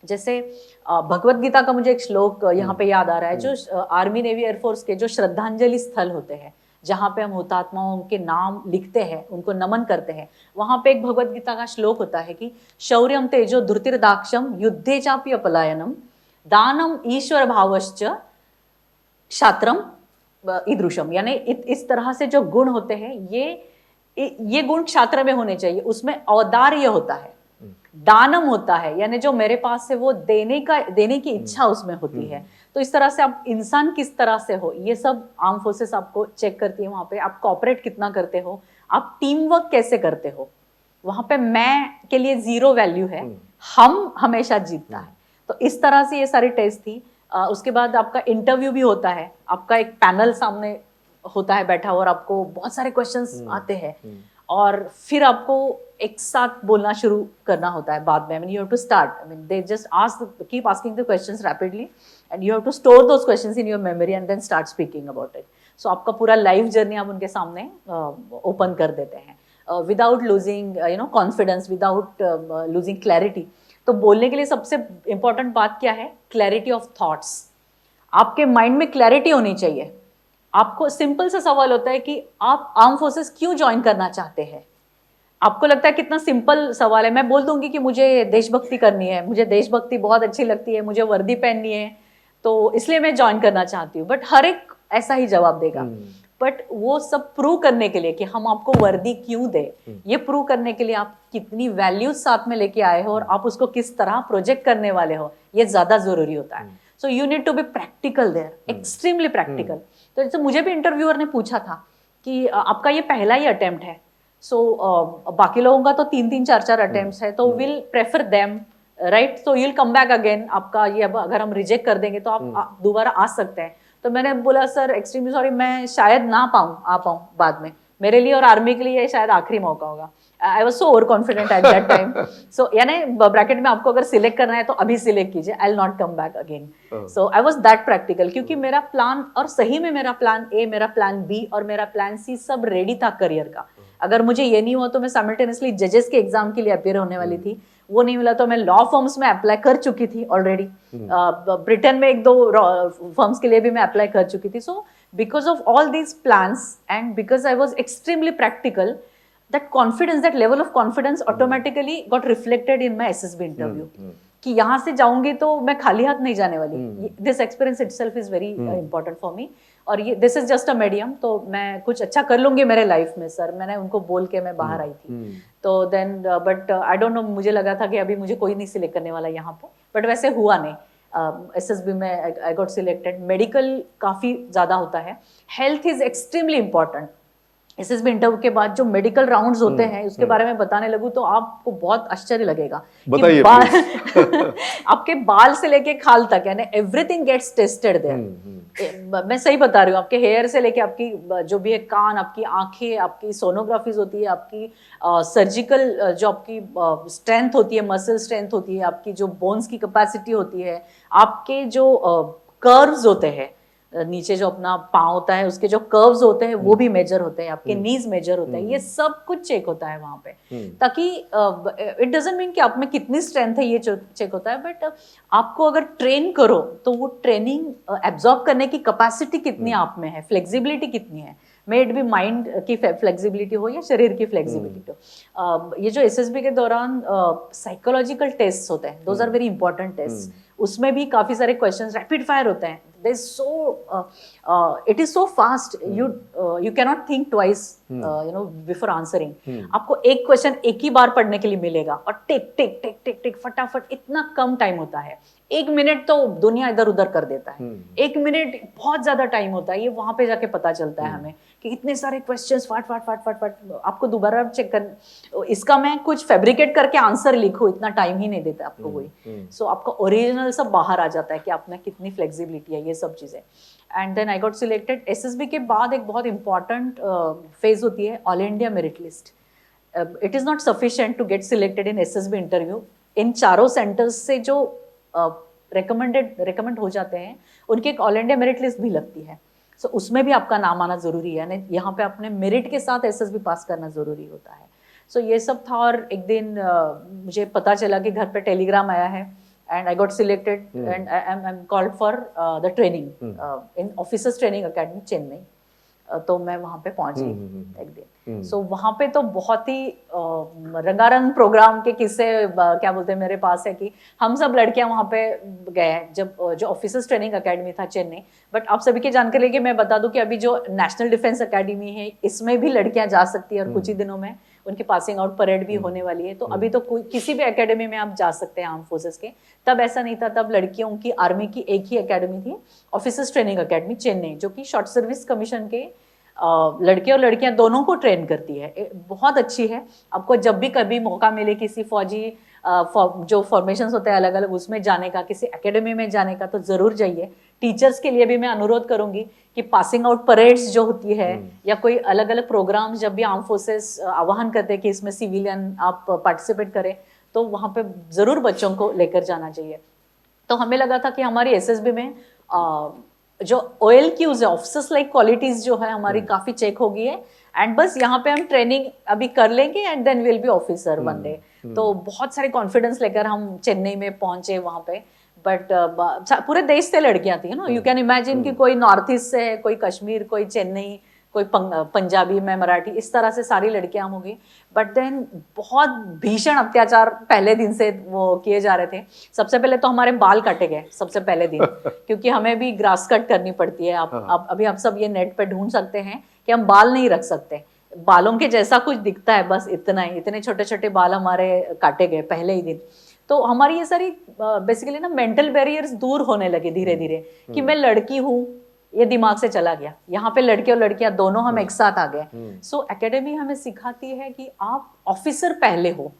जैसे भगवत गीता का मुझे एक श्लोक यहाँ पे याद आ रहा है, जो आर्मी नेवी एयरफोर्स के जो श्रद्धांजलि स्थल होते हैं, जहाँ पे हम हुतात्माओं के नाम लिखते हैं, उनको नमन करते हैं, वहां पे एक भगवत गीता का श्लोक होता है कि शौर्यम तेजो धृतिर्दाक्षम युद्धे चापि अपलायनम दानम ईश्वर भावश्च क्षात्रम ईदृशम। यानी इस तरह से जो गुण होते हैं ये गुण क्षात्र में होने चाहिए। उसमें औदार्य होता है, दानम होता है, यानी जो मेरे पास है वो देने की इच्छा उसमें होती है। तो इस तरह से आप इंसान किस तरह से हो, ये सब आर्म फोर्सेस आपको चेक करती है। वहां पे आप कोऑपरेट कितना करते हो, आप टीम वर्क कैसे करते हो। वहां पे मैं के लिए 0 वैल्यू है, हम हमेशा जीतता है। तो इस तरह से ये सारी टेस्ट थी। उसके बाद आपका इंटरव्यू भी होता है, आपका एक पैनल सामने होता है बैठा, और आपको बहुत सारे क्वेश्चंस आते हैं, और फिर आपको एक साथ बोलना शुरू करना होता है बाद में। I mean, you have to start. I mean, they just keep asking the questions rapidly, and you have to store those questions in your memory and then start speaking about it. So आपका पूरा life journey आप उनके सामने open कर देते हैं without losing confidence, without losing clarity. तो बोलने के लिए सबसे इंपॉर्टेंट बात क्या है? Clarity of thoughts. आपके माइंड में क्लैरिटी होनी चाहिए। आपको सिंपल सा सवाल होता है कि आप आर्म फोर्सेस क्यों ज्वाइन करना चाहते हैं। आपको लगता है कितना सिंपल सवाल है, मैं बोल दूंगी कि मुझे देशभक्ति करनी है, मुझे देशभक्ति बहुत अच्छी लगती है, मुझे वर्दी पहननी है, तो इसलिए मैं ज्वाइन करना चाहती हूँ। बट हर एक ऐसा ही जवाब देगा। बट वो सब प्रूव करने के लिए कि हम आपको वर्दी क्यों दे, ये प्रूव करने के लिए आप कितनी वैल्यूज साथ में लेके आए हो और आप उसको किस तरह प्रोजेक्ट करने वाले हो, ये ज्यादा जरूरी होता है। So you need to be practical there, extremely practical. तो जैसे मुझे भी इंटरव्यूअर ने पूछा था कि आपका ये पहला ही अटेम्प्ट है, सो बाकी लोगों का तो 3-3, 4-4 अटेम्प्ट्स है, तो will prefer them, right? So you will come back again. आपका ये अब अगर हम रिजेक्ट कर देंगे तो आप दोबारा आ सकते हैं। तो मैंने बोला सर एक्सट्रीमली सॉरी, मैं शायद ना आ पाऊँ बाद में, मेरे लिए और आर्मी के लिए ये शायद आखिरी मौका होगा। I was so over confident at that time. So यानी ब्रैकेट में आपको अगर सिलेक्ट करना है तो अभी सिलेक्ट कीजिए, I will not come back again. So I was that practical, क्योंकि मेरा प्लान, और सही में मेरा प्लान ए, मेरा प्लान बी और मेरा प्लान सी सब रेडी था करियर का। अगर मुझे ये नहीं हुआ तो मैं साइमल्टेनियसली जजेस के एग्जाम के लिए अपियर होने वाली थी, वो नहीं मिला तो मैं लॉ फर्म्स में अप्लाई कर चुकी थी ऑलरेडी। ब्रिटेन में 1-2 फर्म्स के लिए भी मैं अप्लाई कर चुकी थी। So because of all these plans and because I was extremely practical, that confidence, that level of confidence automatically got reflected in my SSB interview, कि यहाँ से जाऊंगी तो मैं खाली हाथ नहीं जाने वाली। This experience itself is very important for me, और ये this is just a medium, तो मैं कुछ अच्छा कर लूंगी मेरे लाइफ में सर, मैंने उनको बोल के मैं बाहर आई थी। तो then but I don't know, मुझे लगा था कि अभी मुझे कोई नहीं सिलेक्ट करने वाला यहाँ पे, बट वैसे हुआ नहीं। SSB में I got selected। मेडिकल काफी ज्यादा होता है, health is extremely important. SSB interview के बाद जो मेडिकल राउंड्स होते हैं उसके बारे में बताने लगूं तो आपको बहुत आश्चर्य लगेगा। बताइए आपके बाल से लेके खाल तक, यानी एवरीथिंग गेट्स टेस्टेड देयर। मैं सही बता रही हूँ, आपके हेयर से लेके आपकी जो भी है कान, आपकी आंखें, आपकी सोनोग्राफीज होती है, आपकी सर्जिकल जो आपकी स्ट्रेंथ होती है, मसल स्ट्रेंथ होती है, आपकी जो बोन्स की कैपेसिटी होती है, आपके जो कर्व्स होते हैं, नीचे जो अपना पाँव होता है उसके जो कर्व्स होते हैं वो भी मेजर होते हैं, आपके नीज मेजर होते हैं, ये सब कुछ चेक होता है वहां पे। ताकि इट डजंट मीन कि आप में कितनी स्ट्रेंथ है ये चेक होता है, बट आपको अगर ट्रेन करो तो वो ट्रेनिंग एब्जॉर्ब करने की कैपेसिटी कितनी आप में है, फ्लेक्सिबिलिटी कितनी है, मेड भी माइंड की फ्लेक्सिबिलिटी हो या शरीर की फ्लेक्सिबिलिटी हो। ये जो एसएसबी के दौरान साइकोलॉजिकल टेस्ट होते हैं, those are very important test, उसमें भी काफी सारे क्वेश्चंस रैपिड फायर होते हैं। It is so fast, you cannot think twice before answering. आपको एक क्वेश्चन एक ही बार पढ़ने के लिए मिलेगा और टिक टिक टिक टिक टिक फटाफट, इतना कम टाइम होता है। 1 मिनट तो दुनिया इधर उधर कर देता है, 1 मिनट बहुत ज्यादा टाइम होता है। ये वहां पे जाके पता चलता है हमें कि इतने सारे क्वेश्चंस फाट फाट फाट फाट फाट, आपको दोबारा चेक कर, इसका मैं कुछ फैब्रिकेट करके आंसर लिखूं, इतना टाइम ही नहीं देता आपको कोई। सो आपका ओरिजिनल सब बाहर आ जाता है कि आप में कितनी फ्लेक्सिबिलिटी है, ये सब चीजें। And then I got selected. SSB के बाद एक बहुत इंपॉर्टेंट फेज होती है all India merit list. It is not sufficient to get selected in SSB interview. इन चारों सेंटर्स से जो रिकमेंड हो जाते हैं, उनकी एक ऑल इंडिया मेरिट लिस्ट भी लगती है। सो उसमें भी आपका नाम आना जरूरी है, यहाँ पे अपने मेरिट के साथ एसएसबी पास करना जरूरी होता है। सो ये सब था। और एक दिन मुझे पता चला कि घर पे टेलीग्राम आया है and I got selected and I'm called for the training in Officers Training Academy Chennai. तो मैं वहाँ पे पहुंची एक दिन। सो वहाँ पे तो बहुत ही रंगारंग प्रोग्राम के किस्से क्या बोलते हैं मेरे पास है कि हम सब लड़कियां वहाँ पे गए हैं, जब जो ऑफिसर्स ट्रेनिंग अकेडमी था चेन्नई। बट आप सभी की जानकारी लेके मैं बता दूं कि अभी जो नेशनल डिफेंस अकेडमी है, इसमें भी लड़कियां जा सकती है और कुछ ही दिनों में उनकी पासिंग आउट परेड भी होने वाली है। तो अभी तो कोई किसी भी एकेडमी में आप जा सकते हैं आर्म फोर्सेस के। तब ऐसा नहीं था, तब लड़कियों की आर्मी की एक ही एकेडमी थी, ऑफिसर्स ट्रेनिंग अकेडमी चेन्नई, जो कि शॉर्ट सर्विस कमीशन के लड़के और लड़कियां दोनों को ट्रेन करती है। बहुत अच्छी है। आपको जब भी कभी मौका मिले किसी फौजी जो फॉर्मेशंस होते हैं अलग अलग, उसमें जाने का, किसी एकेडमी में जाने का, तो जरूर जाइए। टीचर्स के लिए भी मैं अनुरोध करूंगी कि पासिंग आउट परेड्स जो होती है या कोई अलग अलग प्रोग्राम्स जब भी आर्म फोर्सेस आह्वान करते हैं कि इसमें सिविलियन आप पार्टिसिपेट करें, तो वहाँ पे जरूर बच्चों को लेकर जाना चाहिए। तो हमें लगा था कि हमारी एसएसबी में जो OLQs है, ऑफिसर्स लाइक क्वालिटीज जो है हमारी काफी चेक हो गई है, एंड बस यहाँ पे हम ट्रेनिंग अभी कर लेंगे and then will be officer one day. तो बहुत सारे कॉन्फिडेंस लेकर हम चेन्नई में पहुंचे वहाँ पे। बट पूरे देश से लड़कियां थी, यू कैन इमेजिन कि कोई नॉर्थ ईस्ट से है, कोई कश्मीर, कोई चेन्नई, कोई पंजाबी, मैं मराठी, इस तरह से सारी लड़कियां होंगी। बट देन बहुत भीषण अत्याचार पहले दिन से वो किए जा रहे थे। सबसे पहले तो हमारे बाल काटे गए सबसे पहले दिन क्योंकि हमें भी ग्रास कट करनी पड़ती है। आप अभी आप सब ये नेट पे ढूंढ सकते हैं कि हम बाल नहीं रख सकते, बालों के जैसा कुछ दिखता है, बस इतना ही, इतने छोटे छोटे बाल हमारे काटे गए पहले ही दिन। तो हमारी ये सारी बेसिकली ना मेंटल बैरियर्स दूर होने लगे धीरे धीरे कि मैं लड़की हूँ, ये दिमाग से चला गया। यहाँ पे लड़के और लड़कियां दोनों हम एक साथ आ गए। सो एकेडमी हमें सिखाती है कि आप ऑफिसर पहले हो,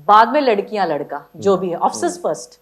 बाद में लड़कियां लड़का, जो भी है, ऑफिसर्स फर्स्ट।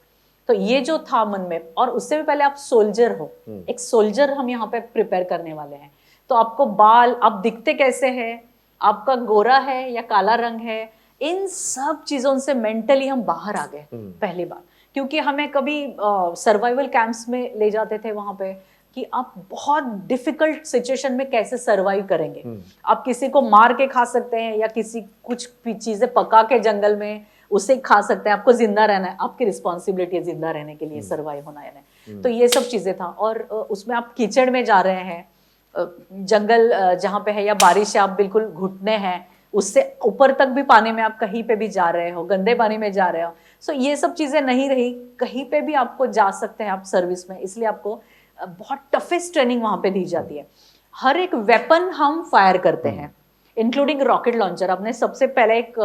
तो ये जो था मन में, और उससे भी पहले आप सोल्जर हो, एक सोल्जर हम यहाँ पे प्रिपेयर करने वाले हैं। तो आपको बाल, आप दिखते कैसे हैं, आपका गोरा है या काला रंग है, इन सब चीजों से मेंटली हम बाहर आ गए पहली बार। क्योंकि हमें कभी सर्वाइवल कैंप्स में ले जाते थे वहां पे कि आप बहुत डिफिकल्ट सिचुएशन में कैसे सर्वाइव करेंगे। आप किसी को मार के खा सकते हैं या किसी कुछ चीजें पका के जंगल में उसे खा सकते हैं, आपको जिंदा रहना है, आपकी रिस्पॉन्सिबिलिटी है जिंदा रहने के लिए, सर्वाइव होना है। तो ये सब चीजें था। और उसमें आप कीचड़ में जा रहे हैं, जंगल जहाँ पे है, या बारिश है, आप बिल्कुल घुटने हैं, उससे ऊपर तक भी पानी में आप कहीं पे भी जा रहे हो, गंदे पानी में जा रहे हो। सो ये सब चीजें नहीं रही, कहीं पे भी आपको जा सकते हैं आप सर्विस में। इसलिए आपको बहुत टफेस्ट ट्रेनिंग वहां पे दी जाती है। हर एक वेपन हम फायर करते हैं, इंक्लूडिंग रॉकेट लॉन्चर। आपने सबसे पहले एक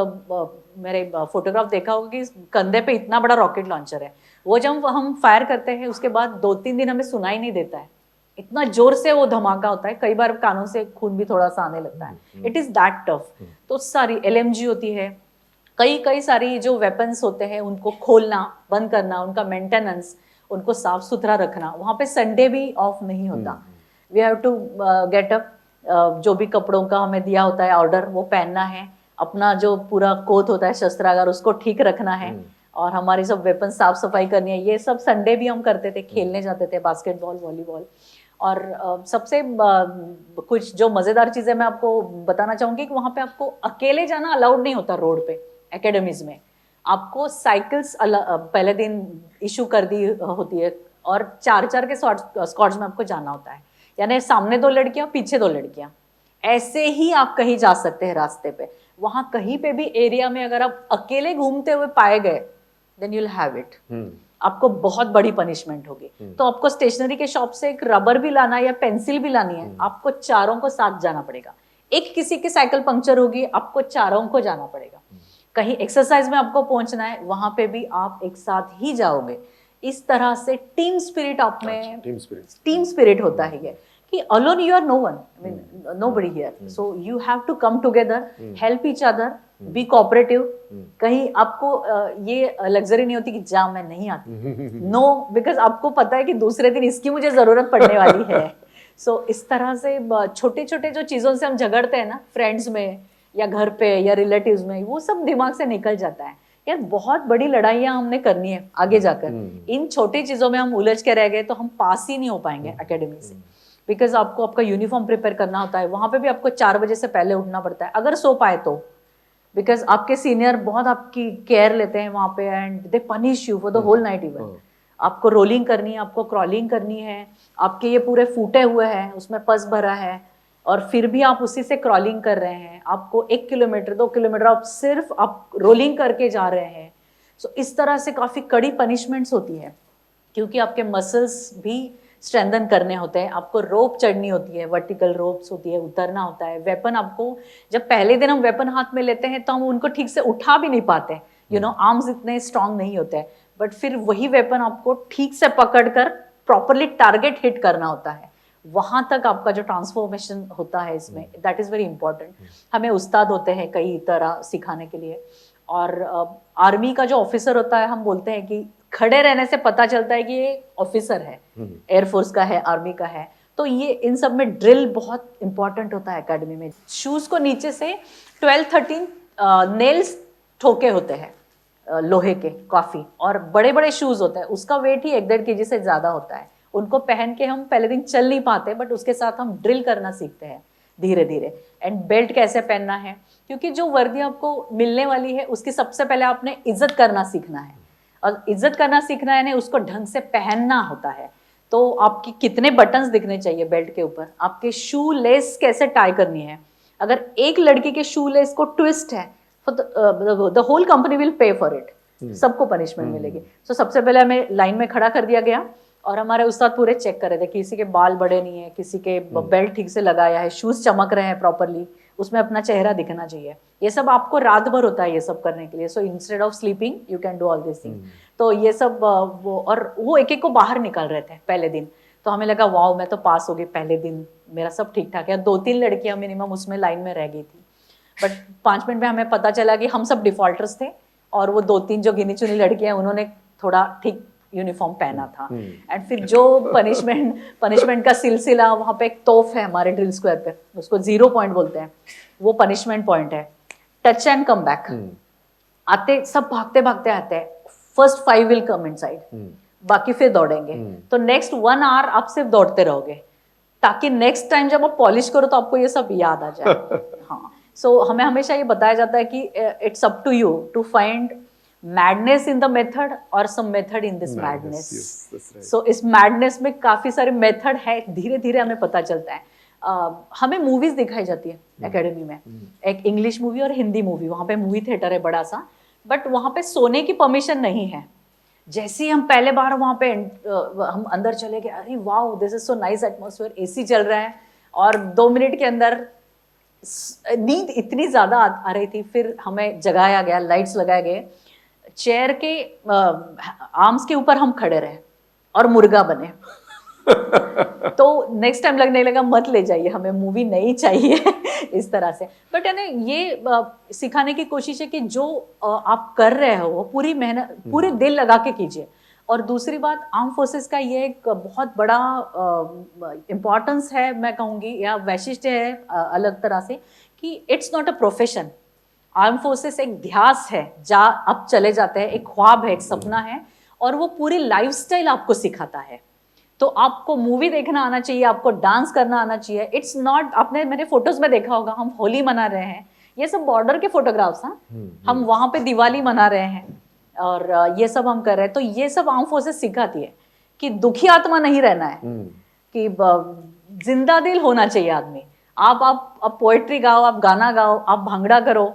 मेरे फोटोग्राफ देखा होगा कि कंधे पे इतना बड़ा रॉकेट लॉन्चर है। वो जब हम फायर करते हैं उसके बाद 2-3 दिन हमें सुनाई नहीं देता है, इतना जोर से वो धमाका होता है, कई बार कानों से खून भी थोड़ा सा आने लगता है। It is that tough. तो सारी LMG होती है, कई सारी जो वेपन्स होते हैं उनको खोलना, बंद करना, उनका मेंटेनेंस, उनको साफ सुथरा रखना। वहाँ पे संडे भी ऑफ नहीं होता। We have to get up, जो भी कपड़ों का हमें दिया होता है ऑर्डर वो पहनना है, अपना जो पूरा कोट होता है शस्त्रागार उसको ठीक रखना है, और हमारी सब वेपन साफ सफाई करनी है। ये सब संडे भी हम करते थे, खेलने जाते थे बास्केटबॉल, वॉलीबॉल। और सबसे कुछ जो मजेदार चीजें मैं आपको बताना चाहूंगी कि वहाँ पे आपको अकेले जाना अलाउड नहीं होता रोड पे एकेडमीज में। आपको साइकिल्स पहले दिन इशू कर दी होती है, और 4-4 के स्क्वाड्स में आपको जाना होता है, यानी सामने 2 लड़कियां, पीछे 2 लड़कियां। ऐसे ही आप कहीं जा सकते हैं रास्ते पे। वहां कहीं पे भी एरिया में अगर आप अकेले घूमते हुए पाए गए, then you will have it, आपको बहुत बड़ी पनिशमेंट होगी। तो आपको स्टेशनरी के शॉप से एक रबर भी लाना है या पेंसिल भी लानी है, आपको चारों को साथ जाना पड़ेगा। एक किसी की साइकिल पंक्चर होगी, आपको चारों को जाना पड़ेगा। कहीं एक्सरसाइज में आपको पहुंचना है, वहां पे भी आप एक साथ ही जाओगे। इस तरह से टीम स्पिरिट आप में, टीम स्पिरिट होता है ये, कि alone you are no one, I mean nobody here, so you have to come together, help each other, be cooperative. कहीं आपको ये लग्जरी नहीं होती कि जा मैं नहीं आती, नो, बिकॉज आपको पता है कि दूसरे दिन इसकी मुझे जरूरत पड़ने वाली है। सो इस तरह से छोटे छोटे जो चीजों से हम झगड़ते हैं ना, फ्रेंड्स में या घर पे या रिलेटिव्स में, वो सब दिमाग से निकल जाता है। यार बहुत बड़ी लड़ाइयाँ हमने करनी है आगे जाकर, इन छोटी चीजों में हम उलझ के रह गए तो हम पास ही नहीं हो पाएंगे एकेडमी से। बिकॉज आपको आपका यूनिफॉर्म प्रिपेयर करना होता है, वहां पे भी आपको 4 बजे से पहले उठना पड़ता है अगर सो पाए तो, बिकॉज आपके सीनियर बहुत आपकी केयर लेते हैं वहां पे, and they punish you for the whole night even. आपको रोलिंग करनी है, आपको क्रॉलिंग करनी है, आपके ये पूरे फूटे हुए हैं, उसमें पस भरा है, और फिर भी आप उसी से क्रॉलिंग कर रहे हैं। आपको 1 किलोमीटर 2 किलोमीटर आप सिर्फ आप रोलिंग करके जा रहे हैं। सो इस तरह से काफी कड़ी पनिशमेंट्स होती है, क्योंकि आपके मसल्स भी स्ट्रेंथन करने होते हैं। आपको रोप चढ़नी होती है, वर्टिकल रोप्स होती है, उतरना होता है। वेपन आपको, जब पहले दिन हम वेपन हाथ में लेते हैं तो हम उनको ठीक से उठा भी नहीं पाते, यू नो, आर्म्स इतने स्ट्रांग नहीं होते हैं, बट फिर वही वेपन आपको ठीक से पकड़कर प्रॉपरली टारगेट हिट करना होता है। वहां तक आपका जो ट्रांसफॉर्मेशन होता है इसमें, दैट इज वेरी इंपॉर्टेंट। हमें उस्ताद होते हैं कई तरह सिखाने के लिए, और आर्मी का जो ऑफिसर होता है, हम बोलते हैं कि खड़े रहने से पता चलता है कि ये ऑफिसर है, एयरफोर्स का है, आर्मी का है। तो ये इन सब में ड्रिल बहुत इंपॉर्टेंट होता है एकेडमी में। शूज को नीचे से 12-13 नेल्स ठोके होते हैं लोहे के काफी, और बड़े बड़े शूज होते हैं, उसका वेट ही 1-1.5 kg से ज्यादा होता है। उनको पहन के हम पहले दिन चल नहीं पाते, बट उसके साथ हम ड्रिल करना सीखते हैं धीरे धीरे। एंड बेल्ट कैसे पहनना है, क्योंकि जो वर्दी आपको मिलने वाली है उसकी सबसे पहले आपने इज्जत करना सीखना है, और इज्जत करना सीखना है, उसको ढंग से पहनना होता है। तो आपकी कितने बटन्स दिखने चाहिए बेल्ट के ऊपर, आपके शू लेस कैसे टाई करनी है। अगर एक लड़की के शू लेस को ट्विस्ट है, the whole company will pay for it, सबको पनिशमेंट मिलेगी। सो सबसे पहले हमें लाइन में खड़ा कर दिया गया, और हमारे उस्ताद पूरे चेक कर रहे थे किसी के बाल बड़े नहीं है, किसी के बेल्ट ठीक से लगाया है, शूज चमक रहे हैं प्रॉपरली, उसमें अपना चेहरा दिखना चाहिए। ये सब आपको रात भर होता है ये सब करने के लिए। So instead of sleeping you can do all this thing. तो ये सब वो एक एक को बाहर निकाल रहे थे पहले दिन। तो हमें लगा वाओ, मैं तो पास हो गई पहले दिन, मेरा सब ठीक ठाक है। 2-3 लड़कियां मिनिमम उसमें लाइन में रह गई थी, बट 5 मिनट में हमें पता चला कि हम सब डिफॉल्टर्स थे, और वो 2-3 जो गिनी चुनी लड़कियां उन्होंने थोड़ा ठीक यूनिफॉर्म पहना था। एंड फिर जो पनिशमेंट का सिलसिला, वहां पे एक तोफ है हमारे ड्रिल स्क्वायर पे, उसको 0 पॉइंट बोलते हैं, वो पनिशमेंट पॉइंट है। टच एंड कम बैक, आते सब भागते भागते आते हैं, फर्स्ट 5 विल कम इनसाइड, बाकी फिर दौड़ेंगे। तो नेक्स्ट 1 आवर आप सिर्फ दौड़ते रहोगे, ताकि नेक्स्ट टाइम जब आप पॉलिश करो तो आपको ये सब याद आ जाए। हाँ, सो हमें हमेशा ये बताया जाता है कि it's up to you to find madness in the method और some method in this madness. So इस मैडनेस में काफी सारे मेथड है, धीरे धीरे हमें पता चलता है। हमें मूवीज दिखाई जाती है एकेडमी में, एक इंग्लिश मूवी और हिंदी मूवी, वहां पे मूवी थिएटर है बड़ा सा, बट वहां पे सोने की परमिशन नहीं है। जैसे ही हम पहले बार वहां पे हम अंदर चले गए, अरे wow this is so nice atmosphere, AC चल रहा है, और 2 मिनट के अंदर नींद इतनी ज्यादा आ रही थी। फिर हमें जगाया गया, लाइट्स लगाए गए, चेयर के आर्म्स के ऊपर हम खड़े रहे और मुर्गा बने। तो नेक्स्ट टाइम लगने लगा मत ले जाइए, हमें मूवी नहीं चाहिए इस तरह से। बट यानी ये सिखाने की कोशिश है कि जो आप कर रहे हो वो पूरी मेहनत, पूरे दिल लगा के कीजिए। और दूसरी बात, आर्म फोर्सेस का ये एक बहुत बड़ा इम्पोर्टेंस है, मैं कहूँगी, या वैशिष्ट्य है अलग तरह से, कि it's not a profession. Arm forces एक ध्यास है, जहाँ आप चले जाते हैं, एक ख्वाब है, एक सपना है, और वो पूरी लाइफस्टाइल आपको सिखाता है। तो आपको मूवी देखना आना चाहिए, आपको डांस करना आना चाहिए। इट्स नॉट, आपने मेरे फोटोज में देखा होगा, हम होली मना रहे हैं, ये सब बॉर्डर के फोटोग्राफ्स हैं, हम वहां पे दिवाली मना रहे हैं, और ये सब हम कर रहे हैं। तो ये सब आर्म फोर्सेस सिखाती है कि दुखी आत्मा नहीं रहना है, कि जिंदा दिल होना चाहिए आदमी। आप पोएट्री गाओ, आप गाना गाओ, आप भांगड़ा करो,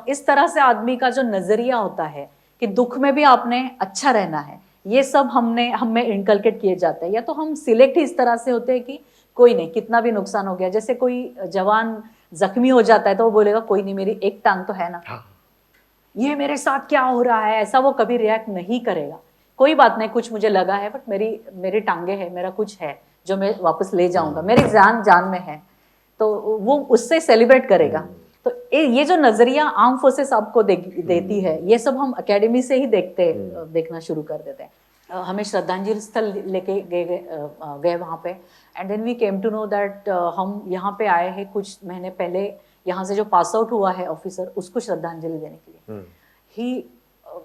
इस तरह से आदमी का जो नजरिया होता है कि दुख में भी आपने अच्छा रहना है, ये सब हमें इनकलकेट किए जाते हैं। या तो हम सिलेक्ट ही इस तरह से होते हैं कि कोई नहीं, कितना भी नुकसान हो गया, जैसे कोई जवान जख्मी हो जाता है तो वो बोलेगा कोई नहीं, मेरी एक टांग तो है ना, ये मेरे साथ क्या हो रहा है, ऐसा वो कभी रिएक्ट नहीं करेगा। कोई बात नहीं, कुछ मुझे लगा है बट मेरी टांगे है, मेरा कुछ है जो मैं वापस ले जाऊंगा, मेरी जान में है, तो वो उससे सेलिब्रेट करेगा। तो ये जो नजरिया आर्म फोर्सेस आपको देती है, ये सब हम एकेडमी से ही देखना शुरू कर देते हैं। हमें श्रद्धांजलि स्थल लेके गए वहाँ पे, and then we came to know that हम यहाँ पे आए हैं कुछ महीने पहले, यहाँ से जो पास आउट हुआ है ऑफिसर, उसको श्रद्धांजलि देने के लिए।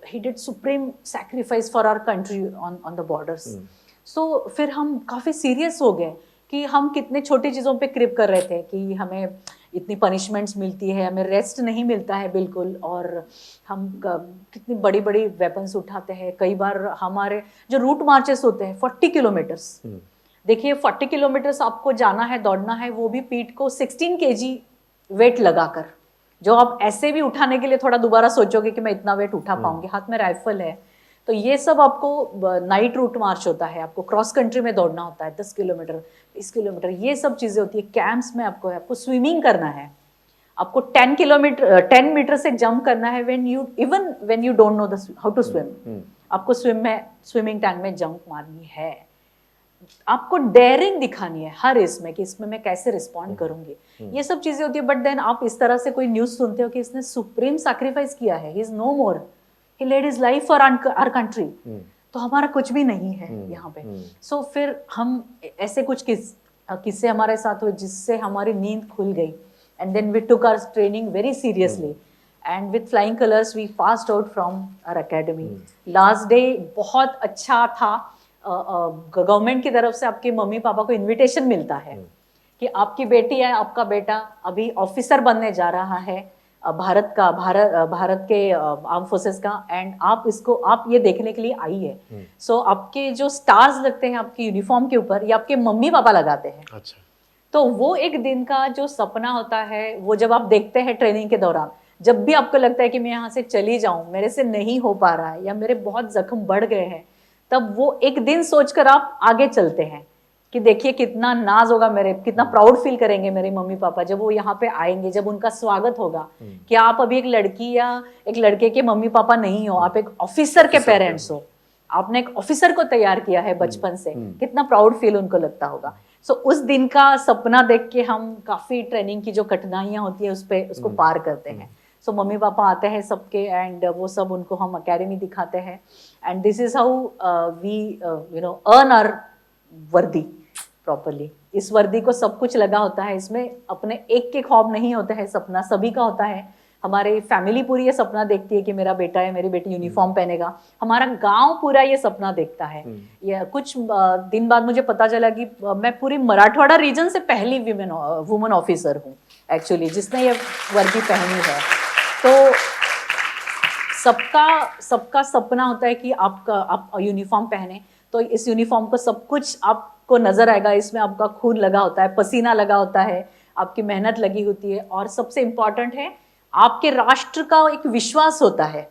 he did supreme sacrifice for our country on the borders. So फिर हम काफ़ी सीरियस हो गए कि हम कितने छोटी चीज़ों पे क्रिप कर रहे थे कि हमें इतनी पनिशमेंट्स मिलती है, हमें रेस्ट नहीं मिलता है बिल्कुल, और हम कितनी बड़ी बड़ी वेपन्स उठाते हैं। कई बार हमारे जो रूट मार्चेस होते हैं 40 किलोमीटर्स, देखिए 40 किलोमीटर्स आपको जाना है, दौड़ना है, वो भी पीठ को 16 kg वेट लगाकर, जो आप ऐसे भी उठाने के लिए थोड़ा दोबारा सोचोगे कि मैं इतना वेट उठा पाऊंगी, हाथ में राइफल है। तो ये सब आपको नाइट रूट मार्च होता है, आपको क्रॉस कंट्री में दौड़ना होता है 10 किलोमीटर 20 किलोमीटर, ये सब चीज़ें होती है। कैंप्स में आपको स्विमिंग करना है, आपको 10 मीटर से जंप करना है when you don't know how to swim, आपको स्विमिंग टैंक में जंप मारनी है, आपको डेयरिंग दिखानी है हर इसमें कि इसमें मैं कैसे रिस्पॉन्ड करूंगी। ये सब चीजें होती है। बट देन आप इस तरह से कोई न्यूज सुनते हो कि इसने सुप्रीम सैक्रिफाइस किया है, he is no more, he led his life for our country, तो हमारा कुछ भी नहीं है यहाँ पे। सो फिर हम ऐसे कुछ किस्से हमारे साथ हुए जिससे हमारी नींद खुल गई, and then we took our training very seriously, and with flying colours we passed out from our academy. Last day बहुत अच्छा था, गवर्नमेंट की तरफ से आपके मम्मी पापा को इनविटेशन मिलता है कि आपकी बेटी है, आपका बेटा अभी ऑफिसर बनने जा रहा है भारत के आर्म फोर्सेस का, एंड आप ये देखने के लिए आई है। सो आपके जो स्टार्स लगते हैं आपकी यूनिफॉर्म के ऊपर, ये आपके मम्मी पापा लगाते हैं। अच्छा। तो वो एक दिन का जो सपना होता है, वो जब आप देखते हैं ट्रेनिंग के दौरान, जब भी आपको लगता है कि मैं यहाँ से चली जाऊं, मेरे से नहीं हो पा रहा है, या मेरे बहुत जख्म बढ़ गए हैं, तब वो एक दिन सोचकर आप आगे चलते हैं कि देखिए कितना नाज होगा, कितना प्राउड फील करेंगे मेरे मम्मी पापा जब वो यहाँ पे आएंगे, जब उनका स्वागत होगा कि आप अभी एक लड़की या एक लड़के के मम्मी पापा नहीं हो, आप एक ऑफिसर के पेरेंट्स हो, आपने एक ऑफिसर को तैयार किया है बचपन से, कितना प्राउड फील उनको लगता होगा। सो उस दिन का सपना देख के हम काफी ट्रेनिंग की जो कठिनाइयां होती है उसको पार करते हैं। सो मम्मी पापा आते हैं सबके, एंड वो सब उनको हम अकेडमी दिखाते हैं, and this is how we earn our वर्दी प्रॉपरली। इस वर्दी को सब कुछ लगा होता है, इसमें अपने एक के ख्वाब नहीं होता है, सपना सभी का होता है। हमारी फैमिली पूरी ये सपना देखती है कि मेरा बेटा है, मेरी बेटी यूनिफॉर्म पहनेगा, हमारा गांव पूरा ये सपना देखता है। ये कुछ दिन बाद मुझे पता चला कि मैं पूरी मराठवाड़ा रीजन से पहली वुमन ऑफिसर हूँ एक्चुअली जिसने ये वर्दी पहनी है। तो सबका सपना होता है कि आप यूनिफॉर्म पहने, तो इस यूनिफॉर्म को सब कुछ आपको नजर आएगा, इसमें आपका खून लगा होता है, पसीना लगा होता है, आपकी मेहनत लगी होती है, और सबसे इम्पॉर्टेंट है आपके राष्ट्र का एक विश्वास होता है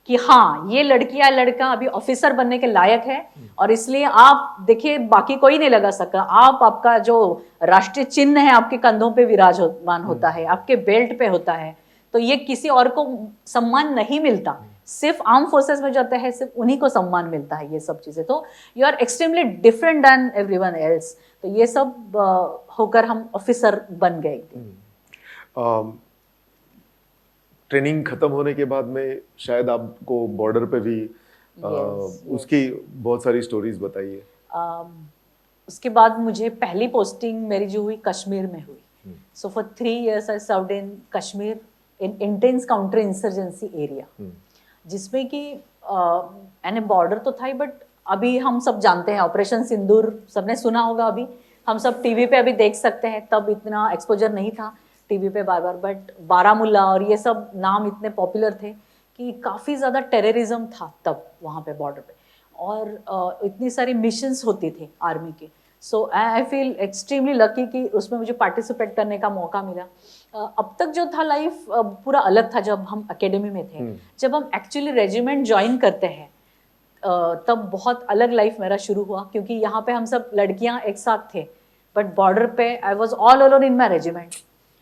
कि हाँ ये लड़की या लड़का अभी ऑफिसर बनने के लायक है, और इसलिए आप देखिए बाकी कोई नहीं लगा सकता, आपका जो राष्ट्रीय चिन्ह है आपके कंधों पे विराजमान होता है, आपके बेल्ट पे होता है। तो ये किसी और को सम्मान नहीं मिलता, सिर्फ आर्म फोर्सेस में जाता है, सिर्फ उन्हीं को सम्मान मिलता है ये सब चीजें। तो you are extremely different than everyone else. तो ये सब होकर हम ऑफिसर बन गए। ट्रेनिंग खत्म होने के बाद में शायद आपको बॉर्डर पे भी उसकी बहुत सारी स्टोरीज बताइए। उसके बाद मुझे पहली पोस्टिंग मेरी जो हुई कश्मीर में हुई। So for 3 years I served in Kashmir in intense counter insurgency area, जिसमें कि यानी बॉर्डर तो था ही, बट अभी हम सब जानते हैं ऑपरेशन सिंदूर सबने सुना होगा, अभी हम सब टीवी पे अभी देख सकते हैं, तब इतना एक्सपोजर नहीं था टीवी पे बार, बट बारामूला और ये सब नाम इतने पॉपुलर थे कि काफ़ी ज़्यादा टेररिज्म था तब वहाँ पे बॉर्डर पे, और इतनी सारी मिशंस होती थी आर्मी के। सो आई फील एक्सट्रीमली लकी कि उसमें मुझे पार्टिसिपेट करने का मौका मिला। अब तक जो था लाइफ पूरा अलग था जब हम एकेडमी में थे। जब हम एक्चुअली रेजिमेंट ज्वाइन करते हैं तब बहुत अलग लाइफ मेरा शुरू हुआ, क्योंकि यहाँ पे हम सब लड़कियाँ एक साथ थे, बट बॉर्डर पे I was all alone in my regiment.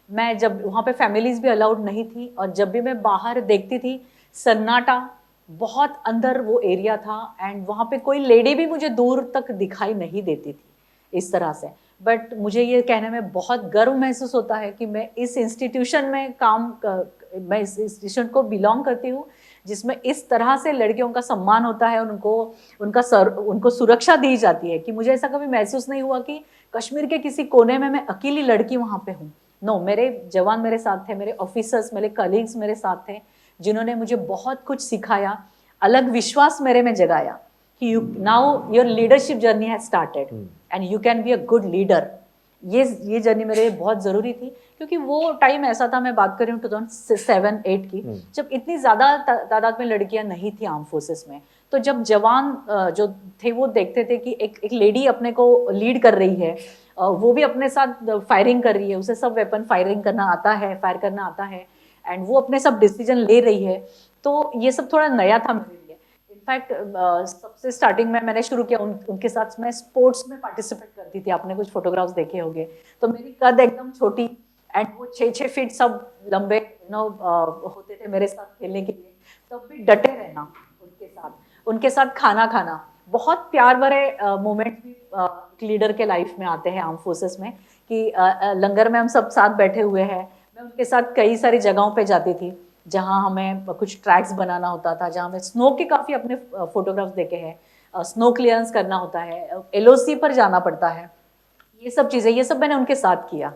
मैं जब वहाँ पे फैमिलीज भी अलाउड नहीं थी, और जब भी मैं बाहर देखती थी सन्नाटा, बहुत अंदर वो एरिया था, एंड वहाँ पे कोई लेडी भी मुझे दूर तक दिखाई नहीं देती थी इस तरह से। बट मुझे ये कहने में बहुत गर्व महसूस होता है कि मैं इस इंस्टीट्यूशन में मैं इस इंस्टीट्यूशन को बिलोंग करती हूँ जिसमें इस तरह से लड़कियों का सम्मान होता है, उनको सुरक्षा दी जाती है। कि मुझे ऐसा कभी महसूस नहीं हुआ कि कश्मीर के किसी कोने में मैं अकेली लड़की वहाँ पे हूँ। नो, मेरे जवान मेरे साथ थे, मेरे ऑफिसर्स, मेरे कलीग्स मेरे साथ थे, जिन्होंने मुझे बहुत कुछ सिखाया, अलग विश्वास मेरे में जगाया कि now your leadership journey has started and you can be a good leader. ये जर्नी मेरे लिए बहुत ज़रूरी थी, क्योंकि वो टाइम ऐसा था, मैं बात कर रही हूँ 2007-8 की, जब इतनी ज़्यादा तादाद में लड़कियां नहीं थी आर्म फोर्सेस में। तो जब जवान जो थे वो देखते थे कि एक लेडी अपने को लीड कर रही है, वो भी अपने साथ फायरिंग कर रही है, उसे सब वेपन फायरिंग करना आता है, फायर करना आता है, एंड वो अपने सब डिसीजन ले रही है, तो ये सब थोड़ा नया था मेरे लिए। इनफैक्ट सबसे स्टार्टिंग में मैंने शुरू किया उनके साथ, मैं स्पोर्ट्स में पार्टिसिपेट करती थी। आपने कुछ फोटोग्राफ्स देखे होंगे, तो मेरी कद एकदम छोटी, एंड वो 6-6 फीट सब लंबे होते थे मेरे साथ खेलने के लिए, तब भी डटे रहना उनके साथ खाना खाना। बहुत प्यार भरे मोमेंट भी लीडर के लाइफ में आते हैं आर्म फोर्सेस में, कि लंगर में हम सब साथ बैठे हुए हैं, मैं उनके साथ कई सारी जगहों पे जाती थी जहाँ हमें कुछ ट्रैक्स बनाना होता था, जहाँ हमें स्नो के काफ़ी अपने फोटोग्राफ्स देखे हैं, स्नो क्लियरेंस करना होता है, LOC पर जाना पड़ता है, ये सब चीज़ें, ये सब मैंने उनके साथ किया।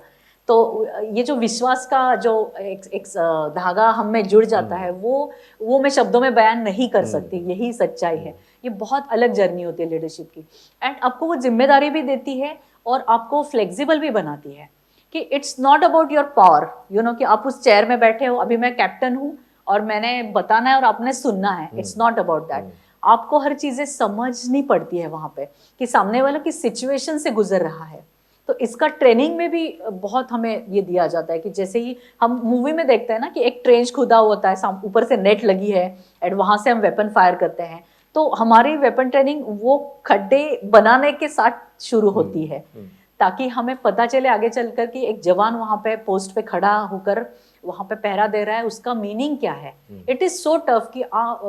तो ये जो विश्वास का जो एक धागा हम में जुड़ जाता है, वो मैं शब्दों में बयान नहीं कर सकती, यही सच्चाई है। ये बहुत अलग जर्नी होती है लीडरशिप की, एंड आपको वो जिम्मेदारी भी देती है और आपको फ्लेक्सिबल भी बनाती है कि it's not about your power, कि आप उस चेयर में बैठे हो, अभी मैं कैप्टन हूँ और मैंने बताना है और आपने सुनना है। It's not about that. आपको हर चीज़ें समझनी पड़ती है वहाँ पे कि सामने वाला किस सिचुएशन से गुजर रहा है। तो इसका ट्रेनिंग में भी बहुत हमें ये दिया जाता है कि जैसे ही हम मूवी में देखते हैं ना कि एक ट्रेंच खुदा होता है, ऊपर से नेट लगी है, एंड वहाँ से हम वेपन फायर करते हैं, तो हमारी वेपन ट्रेनिंग वो खड्डे बनाने के साथ शुरू होती है, ताकि हमें पता चले आगे चलकर कि एक जवान वहाँ पे पोस्ट पे खड़ा होकर वहाँ पे पहरा दे रहा है, उसका मीनिंग क्या है। इट इज़ सो टफ कि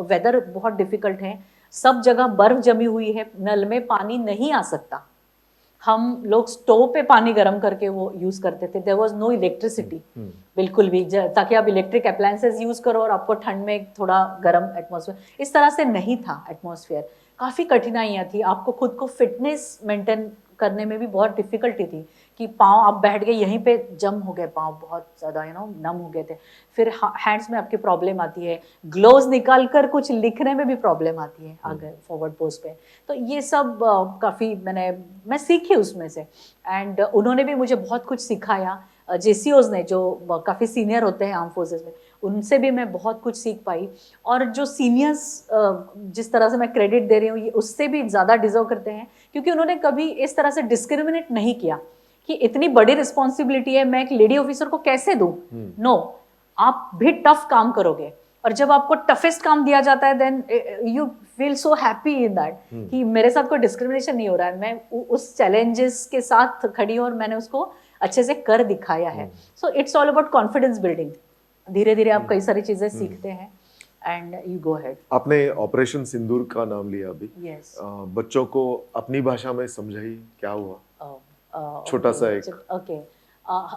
वेदर बहुत डिफिकल्ट है, सब जगह बर्फ जमी हुई है, नल में पानी नहीं आ सकता, हम लोग स्टोव पे पानी गर्म करके वो यूज़ करते थे। देयर वाज नो इलेक्ट्रिसिटी बिल्कुल भी, ताकि आप इलेक्ट्रिक अप्लायंसेस यूज़ करो और आपको ठंड में थोड़ा गर्म एटमॉस्फेयर, इस तरह से नहीं था एटमॉस्फेयर। काफ़ी कठिनाइयाँ थी, आपको खुद को फिटनेस मेंटेन करने में भी बहुत डिफिकल्टी थी कि पाँव आप बैठ गए यहीं पे जम हो गए, पाँव बहुत ज़्यादा नम हो गए थे, फिर हैंड्स में आपकी प्रॉब्लम आती है, ग्लोव्स निकाल कर कुछ लिखने में भी प्रॉब्लम आती है आगे फॉरवर्ड पोस्ट पे। तो ये सब काफ़ी मैं सीखी उसमें से, एंड उन्होंने भी मुझे बहुत कुछ सिखाया। JCOs ने, जो काफ़ी सीनियर होते हैं आर्म फोर्सेस में, उनसे भी मैं बहुत कुछ सीख पाई। और जो सीनियर्स जिस तरह से मैं क्रेडिट दे रही हूँ, ये उससे भी ज़्यादा डिजर्व करते हैं, क्योंकि उन्होंने कभी इस तरह से डिस्क्रिमिनेट नहीं किया कि इतनी बड़ी रिस्पॉन्सिबिलिटी है, मैं एक लेडी ऑफिसर को कैसे दूँ। नो, आप भी टफ काम करोगे, और जब आपको टफेस्ट काम दिया जाता है then you feel so happy in that कि मेरे साथ कोई डिस्क्रिमिनेशन नहीं हो रहा है, मैं उस चैलेंजेस के साथ खड़ी हूँ और मैंने उसको अच्छे से कर दिखाया है। So it's all about confidence building. धीरे धीरे आप कई सारी चीजें सीखते हैं एंड यू गो अहेड। आपने ऑपरेशन सिंदूर का नाम लिया अभी। यस। बच्चों को अपनी भाषा में समझाइए, क्या हुआ? छोटा सा एक। ओके,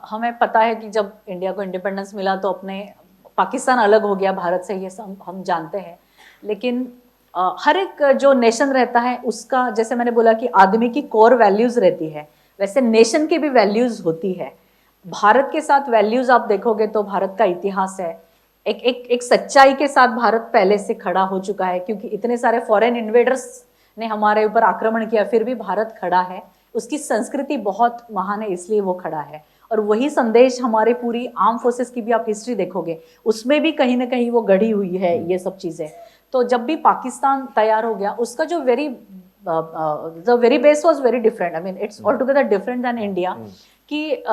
हमें पता है कि जब इंडिया को इंडिपेंडेंस मिला तो अपने पाकिस्तान अलग हो गया भारत से, ये सब हम जानते हैं, लेकिन हर एक जो नेशन रहता है उसका, जैसे मैंने बोला कि आदमी की कोर वैल्यूज रहती है, वैसे नेशन की भी वैल्यूज होती है। भारत के साथ वैल्यूज आप देखोगे तो भारत का इतिहास है, एक सच्चाई के साथ भारत पहले से खड़ा हो चुका है, क्योंकि इतने सारे फॉरेन इन्वेडर्स ने हमारे ऊपर आक्रमण किया, फिर भी भारत खड़ा है। उसकी संस्कृति बहुत महान है, इसलिए वो खड़ा है। और वही संदेश हमारे पूरी आर्म फोर्सेस की भी आप हिस्ट्री देखोगे, उसमें भी कहीं ना कहीं वो गढ़ी हुई है ये सब चीज़ें। तो जब भी पाकिस्तान तैयार हो गया, उसका जो very the very base was very different, I mean it's all together different than India, कि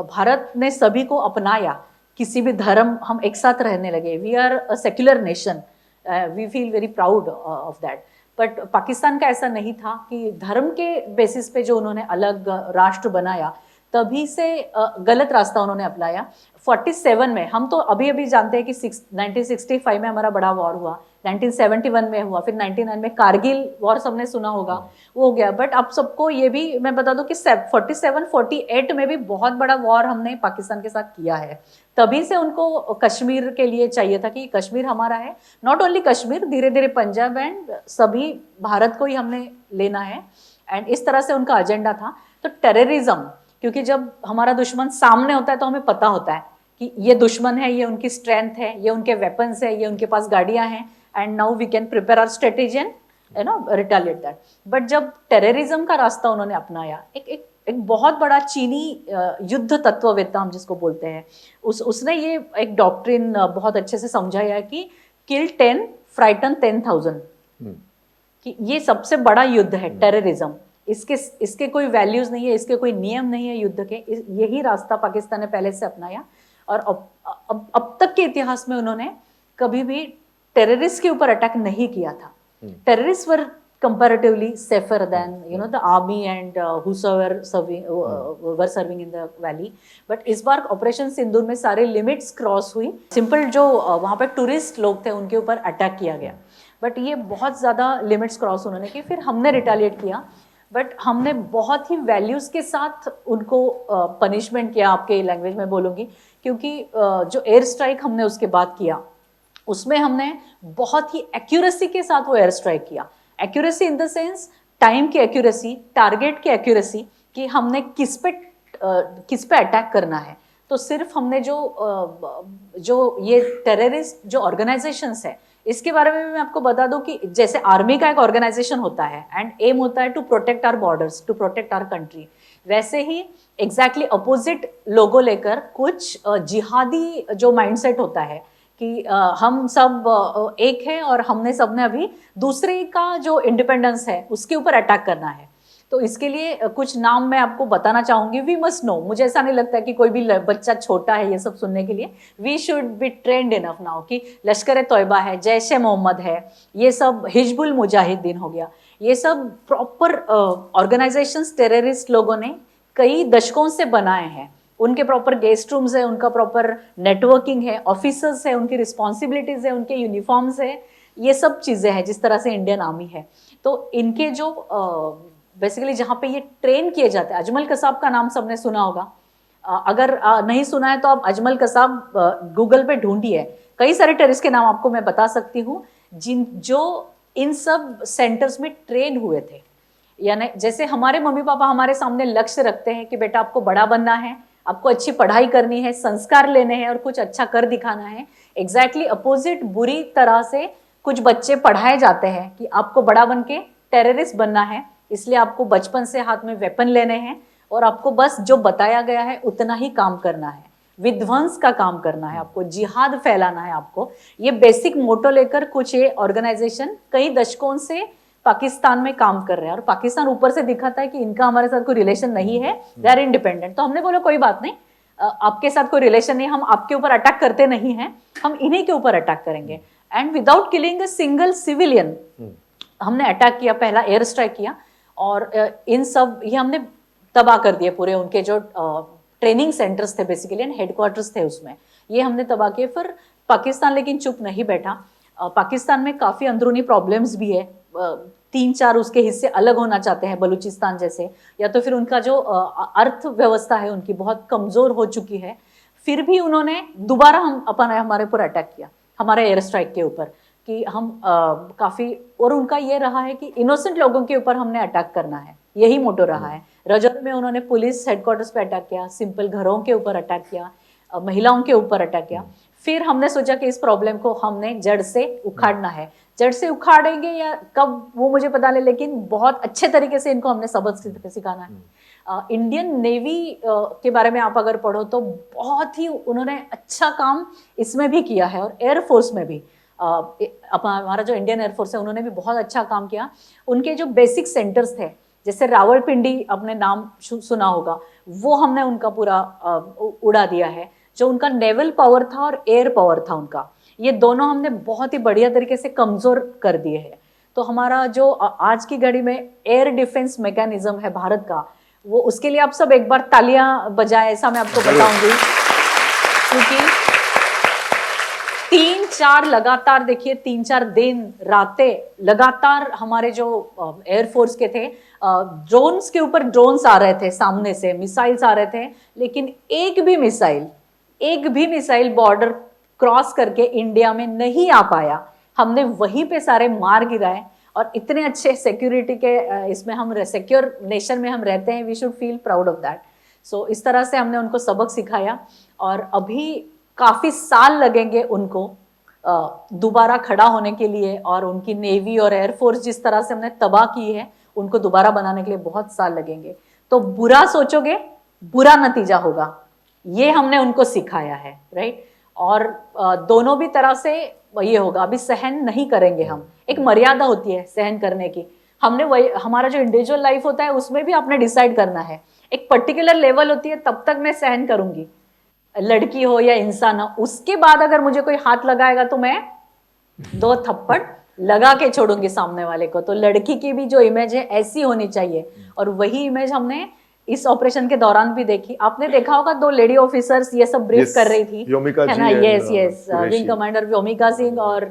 भारत ने सभी को अपनाया, किसी भी धर्म, हम एक साथ रहने लगे, we are a secular nation, we feel very proud of that. But Pakistan का ऐसा नहीं था कि धर्म के बेसिस पे जो उन्होंने अलग राष्ट्र बनाया, तभी से गलत रास्ता उन्होंने अपनाया। 47 में, हम तो अभी अभी जानते हैं कि 1965 में हमारा बड़ा वॉर हुआ, 1971 में हुआ, फिर 99 में कारगिल वॉर सबने सुना होगा, वो हो गया। बट आप सबको ये भी मैं बता दूं कि 47-48 में भी बहुत बड़ा वॉर हमने पाकिस्तान के साथ किया है। तभी से उनको कश्मीर के लिए चाहिए था कि कश्मीर हमारा है, नॉट ओनली कश्मीर, धीरे धीरे पंजाब एंड सभी भारत को ही हमने लेना है, एंड इस तरह से उनका एजेंडा था। तो टेररिज्म, क्योंकि जब हमारा दुश्मन सामने होता है तो हमें पता होता है कि ये दुश्मन है, ये उनकी स्ट्रेंथ है, ये उनके वेपन्स है, ये उनके पास गाड़ियां हैं, and now we can prepare our strategy and retaliate that. But जब टेररिज्म का रास्ता उन्होंने अपनाया, एक बहुत बड़ा चीनी युद्ध तत्ववेत्ता हम जिसको बोलते हैं, उसने ये एक डॉक्ट्रिन बहुत अच्छे से समझाया कि किल 10 फ्राइटन 10,000, कि ये सबसे बड़ा युद्ध है टेररिज्म। इसके कोई वैल्यूज नहीं है, इसके कोई नियम नहीं है युद्ध के। यही रास्ता पाकिस्तान ने पहले से अपनाया, और अब तक के इतिहास में उन्होंने कभी भी टेररिस्ट के ऊपर अटैक नहीं किया था। Terrorist were comparatively safer than the army and whosoever were serving in the valley. But इस बार ऑपरेशन सिंदूर में सारे लिमिट्स क्रॉस हुई। सिंपल जो वहाँ पे टूरिस्ट लोग थे उनके ऊपर अटैक किया गया, बट ये बहुत ज़्यादा लिमिट्स क्रॉस उन्होंने की। फिर हमने रिटेलिएट किया, बट हमने बहुत ही वैल्यूज़ के साथ उनको पनिशमेंट किया, आपके लैंग्वेज में बोलूँगी, क्योंकि जो एयर स्ट्राइक हमने उसके बाद किया, उसमें हमने बहुत ही एक्यूरेसी के साथ वो एयर स्ट्राइक किया। Accuracy in the sense time की एक्यूरेसी, टारगेट की एक्यूरेसी, कि हमने किस पे अटैक करना है। तो सिर्फ हमने जो ये टेररिस्ट जो ऑर्गेनाइजेशंस है, इसके बारे में मैं आपको बता दूं कि जैसे आर्मी का एक ऑर्गेनाइजेशन होता है एंड एम होता है to protect our borders, to protect our country, वैसे ही एग्जैक्टली अपोजिट लोगो लेकर कुछ जिहादी जो माइंडसेट होता है कि हम सब एक है और हमने सबने अभी दूसरे का जो इंडिपेंडेंस है उसके ऊपर अटैक करना है। तो इसके लिए कुछ नाम मैं आपको बताना चाहूंगी। वी मस्ट नो, मुझे ऐसा नहीं लगता कि कोई भी बच्चा छोटा है ये सब सुनने के लिए। We should be trained enough now कि लश्कर तोयबा है, जैश ए मोहम्मद है, ये सब हिजबुल मुजाहिदीन हो गया, ये सब प्रॉपर ऑर्गेनाइजेशंस टेररिस्ट लोगों ने कई दशकों से बनाए हैं। उनके प्रॉपर गेस्ट रूम्स है, उनका प्रॉपर नेटवर्किंग है, ऑफिसर्स है, उनकी रिस्पॉन्सिबिलिटीज है, उनके यूनिफॉर्म्स है, ये सब चीज़ें हैं जिस तरह से इंडियन आर्मी है। तो इनके जो बेसिकली जहाँ पे ये ट्रेन किए जाते हैं, अजमल कसाब का नाम सबने सुना होगा, अगर नहीं सुना है तो आप अजमल कसाब गूगल पे ढूंढिए, कई सारे टेररिस्ट के नाम आपको मैं बता सकती हूँ जो इन सब सेंटर्स में ट्रेन हुए थे। यानी जैसे हमारे मम्मी पापा हमारे सामने लक्ष्य रखते हैं कि बेटा आपको बड़ा बनना है, आपको अच्छी पढ़ाई करनी है, संस्कार लेने हैं और कुछ अच्छा कर दिखाना है, एग्जैक्टली अपोजिट बुरी तरह से कुछ बच्चे पढ़ाए जाते हैं कि आपको बड़ा बन के टेररिस्ट बनना है, इसलिए आपको बचपन से हाथ में वेपन लेने हैं और आपको बस जो बताया गया है उतना ही काम करना है, विध्वंस का काम करना है, आपको जिहाद फैलाना है। आपको ये बेसिक मोटो लेकर कुछ ये ऑर्गेनाइजेशन कई दशकों से पाकिस्तान में काम कर रहे हैं, और पाकिस्तान ऊपर से दिखाता है कि इनका हमारे साथ कोई रिलेशन नहीं है, दे आर इंडिपेंडेंट। तो हमने बोला कोई बात नहीं, आपके साथ कोई रिलेशन नहीं, हम आपके ऊपर अटैक करते नहीं हैं, हम इन्हीं के ऊपर अटैक करेंगे। And without killing a single civilian हमने अटैक किया, पहला एयर स्ट्राइक किया, और इन सब ये हमने तबाह कर दिए पूरे उनके जो ट्रेनिंग सेंटर्स थे बेसिकली एंड हेडक्वार्टर्स थे उसमें, ये हमने तबाह किए। फिर पाकिस्तान लेकिन चुप नहीं बैठा। पाकिस्तान में काफ़ी अंदरूनी प्रॉब्लम्स भी है, 3-4 उसके हिस्से अलग होना चाहते हैं बलूचिस्तान जैसे, या तो फिर उनका जो अर्थव्यवस्था है उनकी बहुत कमज़ोर हो चुकी है। फिर भी उन्होंने दोबारा हमारे ऊपर अटैक किया, हमारे एयर स्ट्राइक के ऊपर, कि हम काफ़ी, और उनका ये रहा है कि इनोसेंट लोगों के ऊपर हमने अटैक करना है, यही मोटो रहा है। रजौरी में उन्होंने पुलिस हेडक्वार्टर्स पे अटैक किया, सिंपल घरों के ऊपर अटैक किया, महिलाओं के ऊपर अटैक किया। फिर हमने सोचा कि इस प्रॉब्लम को हमने जड़ से उखाड़ना है। जड़ से उखाड़ेंगे या कब वो मुझे पता नहीं, लेकिन बहुत अच्छे तरीके से इनको हमने सबक सिखाना है। इंडियन नेवी के बारे में आप अगर पढ़ो तो बहुत ही उन्होंने अच्छा काम इसमें भी किया है, और एयरफोर्स में भी हमारा जो इंडियन एयरफोर्स है उन्होंने भी बहुत अच्छा काम किया। उनके जो बेसिक सेंटर्स थे, जैसे रावलपिंडी आपने नाम सुना होगा, वो हमने उनका पूरा उड़ा दिया है। जो उनका नेवल पावर था और एयर पावर था उनका, ये दोनों हमने बहुत ही बढ़िया तरीके से कमजोर कर दिए हैं। तो हमारा जो आज की घड़ी में एयर डिफेंस मैकेनिज्म है भारत का, वो उसके लिए आप सब एक बार तालियां बजाएं, ऐसा मैं आपको बताऊंगी। क्योंकि 3-4 लगातार, देखिए 3-4 दिन रातें लगातार हमारे जो एयरफोर्स के थे, ड्रोन्स के ऊपर ड्रोन्स आ रहे थे, सामने से मिसाइल्स आ रहे थे, लेकिन एक भी मिसाइल बॉर्डर क्रॉस करके इंडिया में नहीं आ पाया। हमने वहीं पे सारे मार गिराए। और इतने अच्छे सिक्योरिटी के इसमें हम सिक्योर नेशन में हम रहते हैं, we should feel proud of that. So इस तरह से हमने उनको सबक सिखाया और अभी काफ़ी साल लगेंगे उनको दोबारा खड़ा होने के लिए। और उनकी नेवी और एयरफोर्स जिस तरह से हमने तबाह की है, उनको दोबारा बनाने के लिए बहुत साल लगेंगे। तो बुरा सोचोगे, बुरा नतीजा होगा, ये हमने उनको सिखाया है, राइट। और दोनों भी तरह से ये होगा, अभी सहन नहीं करेंगे हम। एक मर्यादा होती है सहन करने की। हमने वही, हमारा जो इंडिविजुअल लाइफ होता है उसमें भी आपने डिसाइड करना है, एक पर्टिकुलर लेवल होती है, तब तक मैं सहन करूंगी, लड़की हो या इंसान हो। उसके बाद अगर मुझे कोई हाथ लगाएगा तो मैं 2 थप्पड़ लगा के छोड़ूंगी सामने वाले को। तो लड़की की भी जो इमेज है ऐसी होनी चाहिए, और वही इमेज हमने इस ऑपरेशन के दौरान भी देखी। आपने देखा होगा 2 लेडी ऑफिसर्स ये सब ब्रीफ कर रही थी, है ना। Yes, wing commander Vyomika Singh और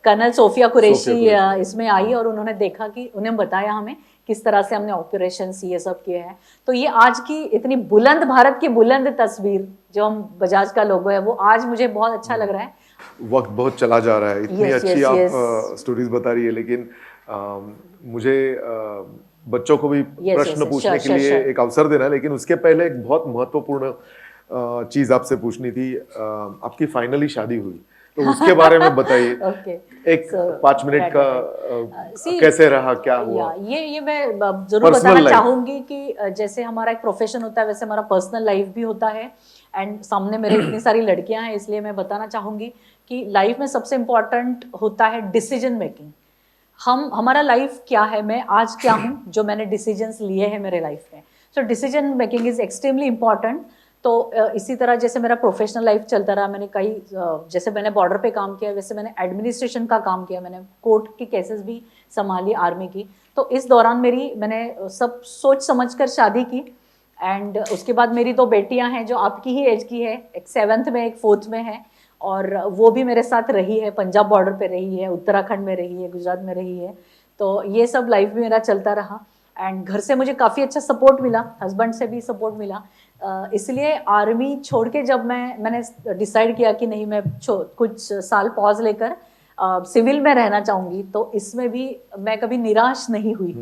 कर्नल सोफिया कुरैशी इसमें आई, और उन्होंने देखा कि उन्हें बताया हमें किस तरह से हमने ऑपरेशन ये सब किए हैं। तो ये आज की इतनी बुलंद, भारत की बुलंद तस्वीर जो हम बजाज का लोगो है, वो आज मुझे बहुत अच्छा लग रहा है। वक्त बहुत चला जा रहा है, इतनी अच्छी आप स्टोरीज बता रही है, लेकिन मुझे बच्चों को भी प्रश्न पूछने के लिए एक अवसर देना है। लेकिन उसके पहले एक बहुत महत्वपूर्ण चीज आपसे पूछनी थी। आपकी फाइनली शादी हुई, तो उसके बारे में बताइए। एक 5 मिनट का कैसे रहा, क्या हुआ? ये मैं जरूर बताना चाहूंगी कि जैसे हमारा एक प्रोफेशन होता है, वैसे हमारा पर्सनल लाइफ भी होता है। एंड सामने मेरे इतनी सारी लड़कियां हैं, इसलिए मैं बताना चाहूंगी कि लाइफ में सबसे इम्पोर्टेंट होता है डिसीजन मेकिंग। हमारा लाइफ क्या है, मैं आज क्या हूँ, जो मैंने डिसीजंस लिए हैं मेरे लाइफ में। So decision making is extremely important. तो इसी तरह जैसे मेरा प्रोफेशनल लाइफ चलता रहा, मैंने कई जैसे मैंने बॉर्डर पे काम किया, वैसे मैंने एडमिनिस्ट्रेशन का काम किया, मैंने कोर्ट की केसेस भी संभाली आर्मी की। तो इस दौरान मैंने सब सोच समझ कर शादी की। एंड उसके बाद मेरी 2 बेटियां हैं जो आपकी ही एज की है, एक 7th में, एक 4th में है, और वो भी मेरे साथ रही है, पंजाब बॉर्डर पे रही है, उत्तराखंड में रही है, गुजरात में रही है। तो ये सब लाइफ भी मेरा चलता रहा। एंड घर से मुझे काफ़ी अच्छा सपोर्ट मिला, हस्बैंड से भी सपोर्ट मिला। इसलिए आर्मी छोड़ के जब मैंने डिसाइड किया कि नहीं, मैं कुछ साल पॉज लेकर सिविल में रहना चाहूँगी, तो इसमें भी मैं कभी निराश नहीं हुई।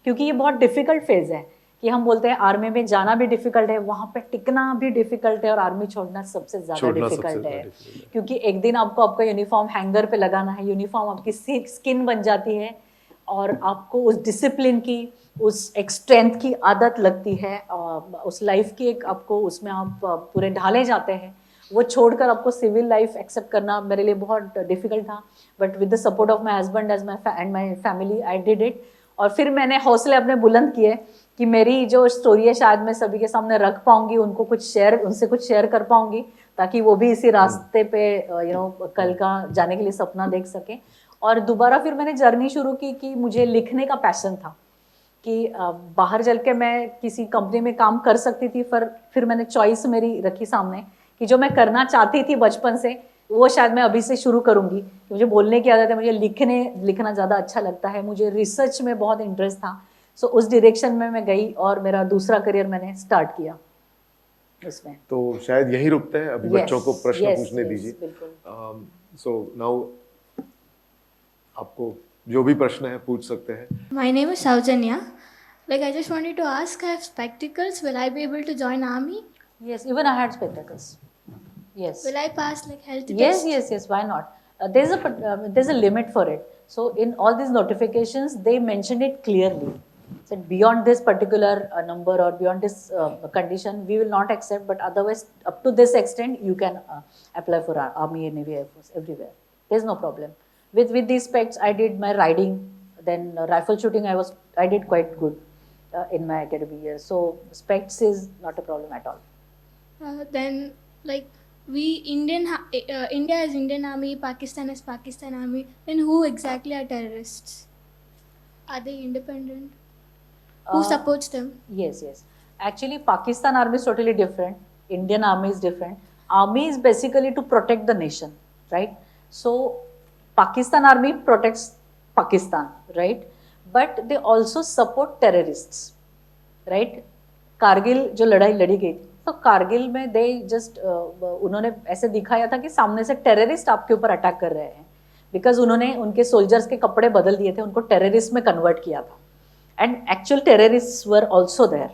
क्योंकि ये बहुत डिफ़िकल्ट फेज़ है कि हम बोलते हैं आर्मी में जाना भी डिफ़िकल्ट है, वहाँ पे टिकना भी डिफ़िकल्ट है, और आर्मी छोड़ना सबसे ज़्यादा डिफ़िकल्ट है। क्योंकि एक दिन आपको आपका यूनिफॉर्म हैंगर पे लगाना है, यूनिफॉर्म आपकी स्किन बन जाती है, और आपको उस डिसिप्लिन की, उस एक स्ट्रेंथ की आदत लगती है, उस लाइफ की एक आपको उसमें आप पूरे ढाले जाते हैं। वो छोड़कर आपको सिविल लाइफ एक्सेप्ट करना मेरे लिए बहुत डिफ़िकल्ट था। But with the support of my husband and my family I did it. और फिर मैंने हौसले अपने बुलंद किए कि मेरी जो स्टोरी है शायद मैं सभी के सामने रख पाऊंगी, उनसे कुछ शेयर कर पाऊंगी, ताकि वो भी इसी रास्ते पे कल का जाने के लिए सपना देख सके। और दोबारा फिर मैंने जर्नी शुरू की कि मुझे लिखने का पैशन था कि बाहर चल के मैं किसी कंपनी में काम कर सकती थी, पर फिर मैंने चॉइस मेरी रखी सामने कि जो मैं करना चाहती थी बचपन से, वो शायद मैं अभी से शुरू करूंगी। मुझे बोलने की आदत है, मुझे लिखना ज़्यादा अच्छा लगता है, मुझे रिसर्च में बहुत इंटरेस्ट था। सो उस डायरेक्शन में मैं गई और मेरा दूसरा करियर मैंने स्टार्ट किया उसमें। तो शायद यहीं रुकते हैं, अभी बच्चों को प्रश्न पूछने दीजिए। सो नाउ आपको जो भी प्रश्न है पूछ सकते हैं। My name is Saujanya. Like I just wanted to ask, I have spectacles. Will I be able to join army? Yes, even I had spectacles. Yes. Will I pass like health Yes, test? yes. Why not? There's a limit for it. So in all these notifications, they mentioned it clearly. Said beyond this particular number or beyond this condition, we will not accept. But otherwise, up to this extent, you can apply for Army, Navy, Air Force, everywhere. there's no problem. With these specs, I did my riding, then rifle shooting. I did quite good in my academy years. So specs is not a problem at all. Then, like, India is Indian Army, Pakistan is Pakistan Army. Then who exactly are terrorists? Are they independent? Who supports them? Yes. Actually, Pakistan Army is totally different. Indian Army is different. Army is basically to protect the nation, right? So, Pakistan Army protects Pakistan, right? But they also support terrorists, right? Kargil जो लड़ाई लड़ी गई थी, तो कारगिल में they just उन्होंने ऐसे दिखाया था कि सामने से टेररिस्ट आपके ऊपर अटैक कर रहे हैं, बिकॉज उन्होंने उनके सोल्जर्स के कपड़े बदल दिए थे, उनको टेररिस्ट में कन्वर्ट किया था, and actual terrorist were also there.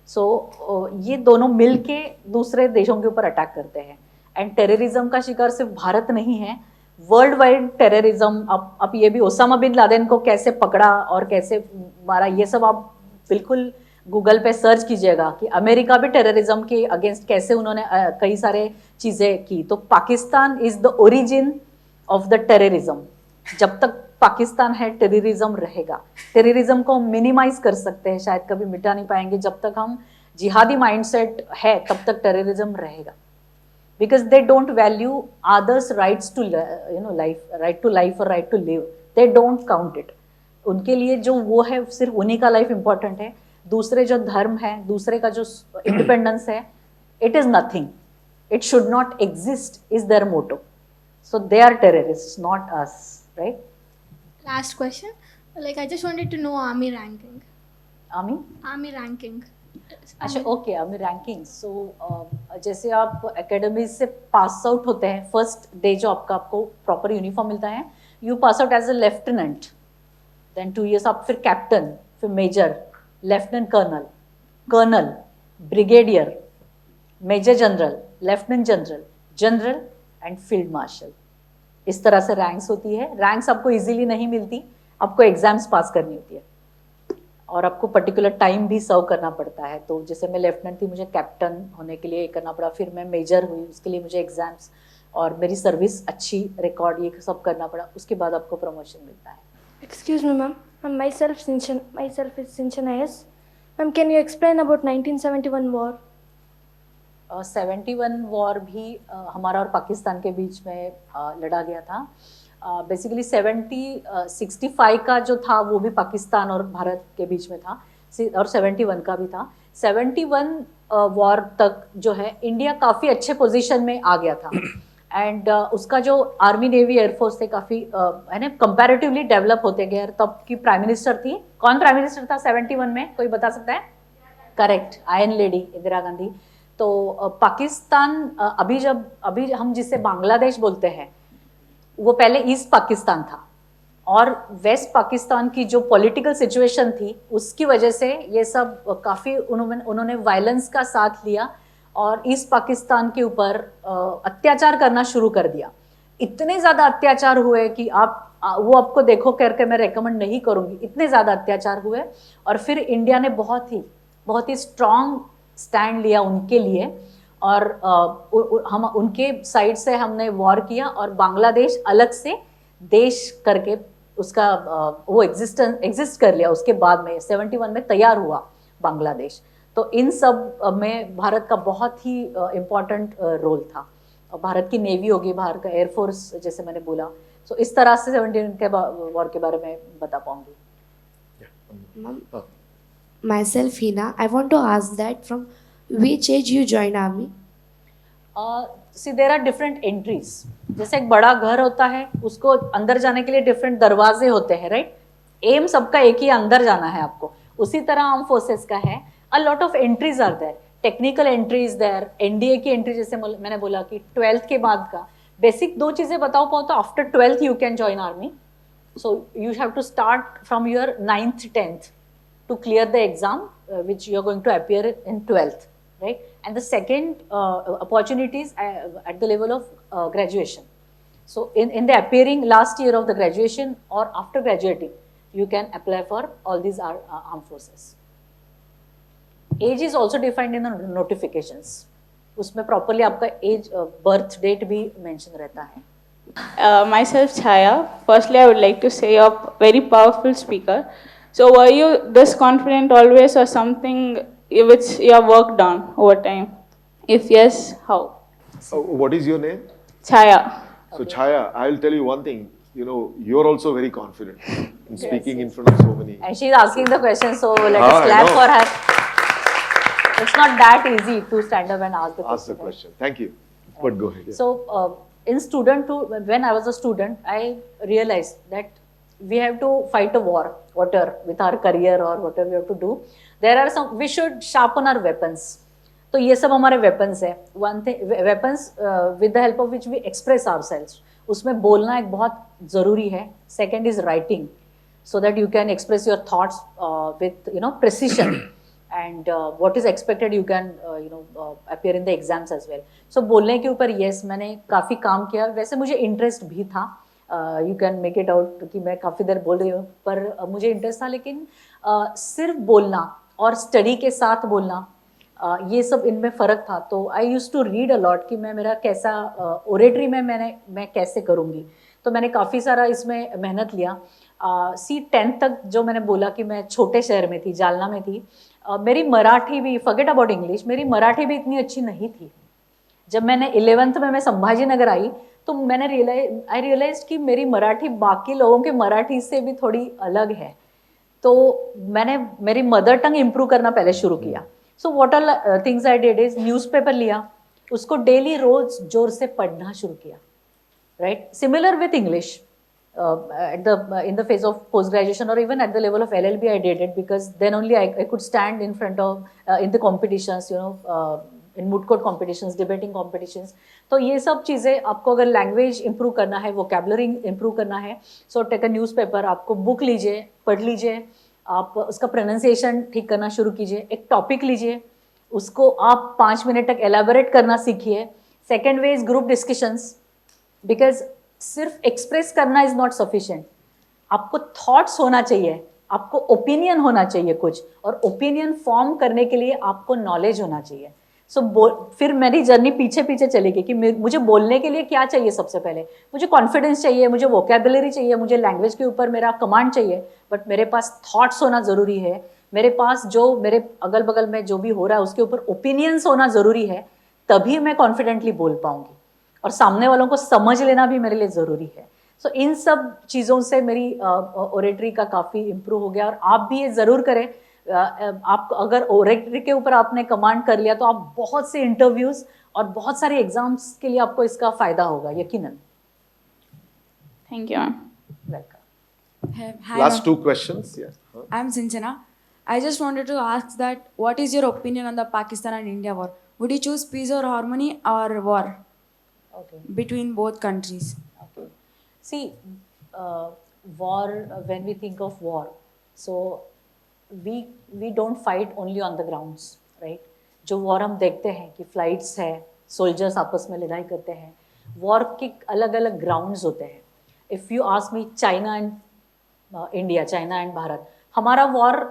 So ये दोनों मिल के दूसरे देशों के ऊपर अटैक करते हैं. एंड टेररिज्म का शिकार सिर्फ भारत नहीं है, वर्ल्ड वाइड टेररिज्म. अब ये भी ओसामा बिन लादेन को कैसे पकड़ा और कैसे मारा, ये सब आप बिल्कुल गूगल पे सर्च कीजिएगा कि अमेरिका भी टेररिज्म के अगेंस्ट कैसे उन्होंने कई सारे चीज़ें की. तो Pakistan is the origin of the terrorism. जब तक पाकिस्तान है टेररिज्म रहेगा. टेररिज्म को हम मिनिमाइज कर सकते हैं, शायद कभी मिटा नहीं पाएंगे. जब तक हम जिहादी माइंडसेट है तब तक टेररिज्म रहेगा, because they don't value others rights to life, right to life और right to live. They don't count it. उनके लिए जो वो है सिर्फ उन्हीं का लाइफ इंपॉर्टेंट है. दूसरे जो धर्म है, दूसरे का जो इंडिपेंडेंस है, it is nothing, it should not exist is their motto. So they are terrorist, not us, right? Last question. Like, I just wanted to know army ranking. Army ranking. अच्छा, ओके. Army ranking. सो जैसे आप academy से pass out होते हैं, first day जो आपको proper uniform मिलता है, you pass out as a lieutenant, then 2 years आप फिर कैप्टन, फिर major, lieutenant colonel, brigadier, major general, lieutenant general, general and field marshal. इस तरह से रैंक्स होती है. रैंक्स आपको इजीली नहीं मिलती, आपको एग्जाम्स पास करनी होती है और आपको पर्टिकुलर टाइम भी सर्व करना पड़ता है. तो जैसे मैं लेफ्टिनेंट थी, मुझे कैप्टन होने के लिए करना पड़ा, फिर मैं मेजर हुई, उसके लिए मुझे एग्जाम्स और मेरी सर्विस अच्छी रिकॉर्ड ये सब करना पड़ा. उसके बाद आपको प्रमोशन मिलता है. Excuse me, ma'am. Myself is Sinchan IS. Ma'am, can you explain about 1971 war? 71 war भी हमारा और पाकिस्तान के बीच में लड़ा गया था. बेसिकली 65 का जो था वो भी पाकिस्तान और भारत के बीच में था, और 71 का भी था. 71 वॉर तक जो है इंडिया काफ़ी अच्छे पोजीशन में आ गया था, एंड उसका जो आर्मी नेवी एयरफोर्स थे काफ़ी है ना कंपैरेटिवली डेवलप होते गए. तब की प्राइम मिनिस्टर थी, कौन प्राइम मिनिस्टर था 71 में, कोई बता सकता है? Correct, iron lady Indira Gandhi. तो पाकिस्तान अभी हम जिसे बांग्लादेश बोलते हैं, वो पहले ईस्ट पाकिस्तान था, और वेस्ट पाकिस्तान की जो पॉलिटिकल सिचुएशन थी उसकी वजह से ये सब काफ़ी उन्होंने वायलेंस का साथ लिया और ईस्ट पाकिस्तान के ऊपर अत्याचार करना शुरू कर दिया. इतने ज़्यादा अत्याचार हुए कि वो आपको देखो करके मैं रेकमेंड नहीं करूँगी. इतने ज़्यादा अत्याचार हुए और फिर इंडिया ने बहुत ही स्ट्रॉन्ग स्टैंड लिया उनके लिए, और हम उनके साइड से हमने वॉर किया, और बांग्लादेश अलग से देश करके उसका वो एग्जिस्ट कर लिया. उसके बाद में 71 में तैयार हुआ बांग्लादेश. तो इन सब में भारत का बहुत ही इम्पोर्टेंट रोल था. भारत की नेवी होगी, भारत का एयरफोर्स, जैसे मैंने बोला. सो इस तरह से 71 के वॉर के बारे में बता पाऊंगी. Myself, Hina, I want to ask that from which age you join army? See, there are different entries. जैसे एक बड़ा घर होता है, उसको अंदर जाने के लिए डिफरेंट दरवाजे होते हैं, राइट? एम सबका एक ही, अंदर जाना है आपको. उसी तरह आर्म फोर्सेस का है. A lot of entries are there. Technical entries there. NDA की एंट्री, जैसे मैंने बोला कि 12th के बाद का बेसिक 2 चीज़ें बताओ पाओ तो after 12th you can join army. So you have to start from your 9th, 10th to clear the exam which you are going to appear in 12th, right? And the second opportunity is at the level of graduation. So in the appearing last year of the graduation or after graduating, you can apply for all these armed forces. Age is also defined in the notifications. उसमें properly आपका age, birth date भी mention रहता है. Myself, Chaya. Firstly, I would like to say you're a very powerful speaker. So, were you this confident always, or something which you have worked on over time? If yes, how? What is your name? Chaya. So Chaya, I'll tell you one thing. You know, you're also very confident in speaking in front of so many. And she's asking the question, so let Ah, us I clap know. for her. It's not that easy to stand up and ask the question. Ask the question. Thank you. But go ahead. Yeah. So, in student too, when I was a student, I realized that we have to fight a war, whatever, with our career or whatever we have to do. There are some, we should sharpen our weapons. तो ये सब हमारे weapons है. One thing, weapons with the help of which we express ourselves. उसमें बोलना एक बहुत ज़रूरी है. Second is writing, so that you can express your thoughts with precision. And what is expected you can appear in the exams as well. So बोलने के ऊपर yes मैंने काफ़ी काम किया. वैसे मुझे interest भी था. You can make it out कि मैं काफ़ी देर बोल रही हूँ, पर मुझे interest था, लेकिन सिर्फ बोलना और study के साथ बोलना ये सब इनमें फ़र्क था. तो I used to read a lot कि मैं मेरा कैसा oratory में मैं कैसे करूँगी. तो मैंने काफ़ी सारा इसमें मेहनत लिया. C10 तक जो मैंने बोला कि मैं छोटे शहर में थी, जालना में थी. मेरी मराठी भी, फॉरगेट अबाउट इंग्लिश, मेरी मराठी भी इतनी अच्छी नहीं थी. जब मैंने 11th में मैं संभाजी नगर आई तो मैंने आई रियलाइज कि मेरी मराठी बाकी लोगों के मराठी से भी थोड़ी अलग है. तो मैंने मेरी मदर टंग इम्प्रूव करना पहले शुरू किया. So what are things I did is newspaper लिया, उसको डेली रोज जोर से पढ़ना शुरू किया. Right, similar with English. In the phase of post graduation or even at the level of LLB, I did it because then only I could stand in front of in the competitions, in moot court competitions, debating competitions. तो ये सब चीज़ें आपको अगर language improve करना है, vocabulary improve करना है, सो टेक अ न्यूज़पेपर, आपको बुक लीजिए, पढ़ लीजिए, आप उसका प्रोनाउंसिएशन ठीक करना शुरू कीजिए. एक टॉपिक लीजिए, उसको आप 5 मिनट तक एलाबोरेट करना सीखिए. Second way is group discussions, because सिर्फ एक्सप्रेस करना इज नॉट सफिशिएंट. आपको थॉट्स होना चाहिए, आपको ओपिनियन होना चाहिए कुछ, और ओपिनियन फॉर्म करने के लिए आपको नॉलेज होना चाहिए. सो फिर मेरी जर्नी पीछे पीछे चलेगी कि मुझे बोलने के लिए क्या चाहिए. सबसे पहले मुझे कॉन्फिडेंस चाहिए, मुझे वोकैबुलरी चाहिए, मुझे लैंग्वेज के ऊपर मेरा कमांड चाहिए, बट मेरे पास थॉट्स होना ज़रूरी है. मेरे पास जो मेरे अगल बगल में जो भी हो रहा है उसके ऊपर ओपिनियंस होना ज़रूरी है. तभी मैं कॉन्फिडेंटली बोल पाऊंगी, और सामने वालों को समझ लेना भी मेरे लिए ज़रूरी है. सो इन सब चीज़ों से मेरी ओरेटरी का काफ़ी इम्प्रूव हो गया. और आप भी ये ज़रूर करें. आप अगर ओरेटरी के ऊपर आपने कमांड कर लिया तो आप बहुत से इंटरव्यूज़ और बहुत सारे एग्जाम्स के लिए आपको इसका फ़ायदा होगा, यकीनन. Thank you, ma'am. Welcome. Last two questions. Yeah. I'm Sinchana. I just wanted to ask that what is your opinion on the Pakistan and India war? Would you choose peace or harmony or war Okay. between both countries? Okay. See, war, when we think of war, so we don't fight only on the grounds, right? जो war हम देखते हैं कि flights है, soldiers आपस में लड़ाई करते हैं, वॉर के अलग अलग ग्राउंड्स होते हैं. If you ask me, China and India, China and Bharat, हमारा वॉर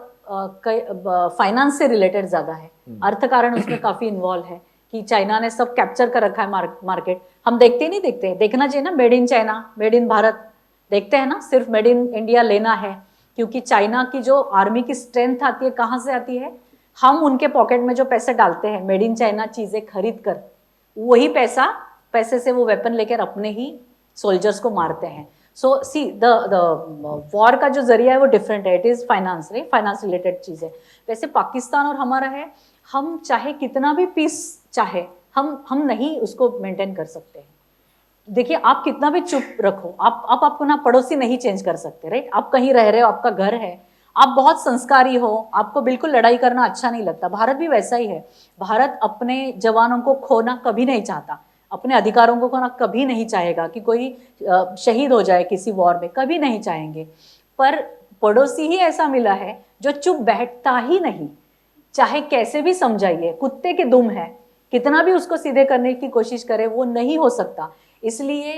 फाइनेंस से रिलेटेड ज़्यादा है. अर्थ कारण उसमें काफ़ी इन्वॉल्व है कि चाइना ने सब कैप्चर कर रखा है मार्केट. हम देखते नहीं, देखना चाहिए ना. Made in China, made in Bharat देखते हैं ना. सिर्फ मेड इन इंडिया लेना है, क्योंकि चाइना की जो आर्मी की स्ट्रेंथ आती है कहाँ से आती है? हम उनके पॉकेट में जो पैसे डालते हैं मेड इन चाइना चीज़ें खरीद कर, वही पैसे से वो वेपन लेकर अपने ही सोल्जर्स को मारते हैं. सो सी द वॉर का जो जरिया है वो डिफरेंट है. It is finance, right? Finance related चीज़ें. वैसे पाकिस्तान और हमारा है, हम चाहे कितना भी पीस चाहे, हम नहीं उसको मेंटेन कर सकते हैं. देखिए, आप कितना भी चुप रखो, आप अपना पड़ोसी नहीं चेंज कर सकते, राइट? आप कहीं रह रहे हो, आपका घर है, आप बहुत संस्कारी हो, आपको बिल्कुल लड़ाई करना अच्छा नहीं लगता. भारत भी वैसा ही है. भारत अपने जवानों को खोना कभी नहीं चाहता, अपने अधिकारों को खोना कभी नहीं चाहेगा कि कोई शहीद हो जाए किसी वॉर में, कभी नहीं चाहेंगे. पर पड़ोसी ही ऐसा मिला है जो चुप बैठता ही नहीं, चाहे कैसे भी समझाइए. कुत्ते के दुम है, कितना भी उसको सीधे करने की कोशिश करे वो नहीं हो सकता. इसलिए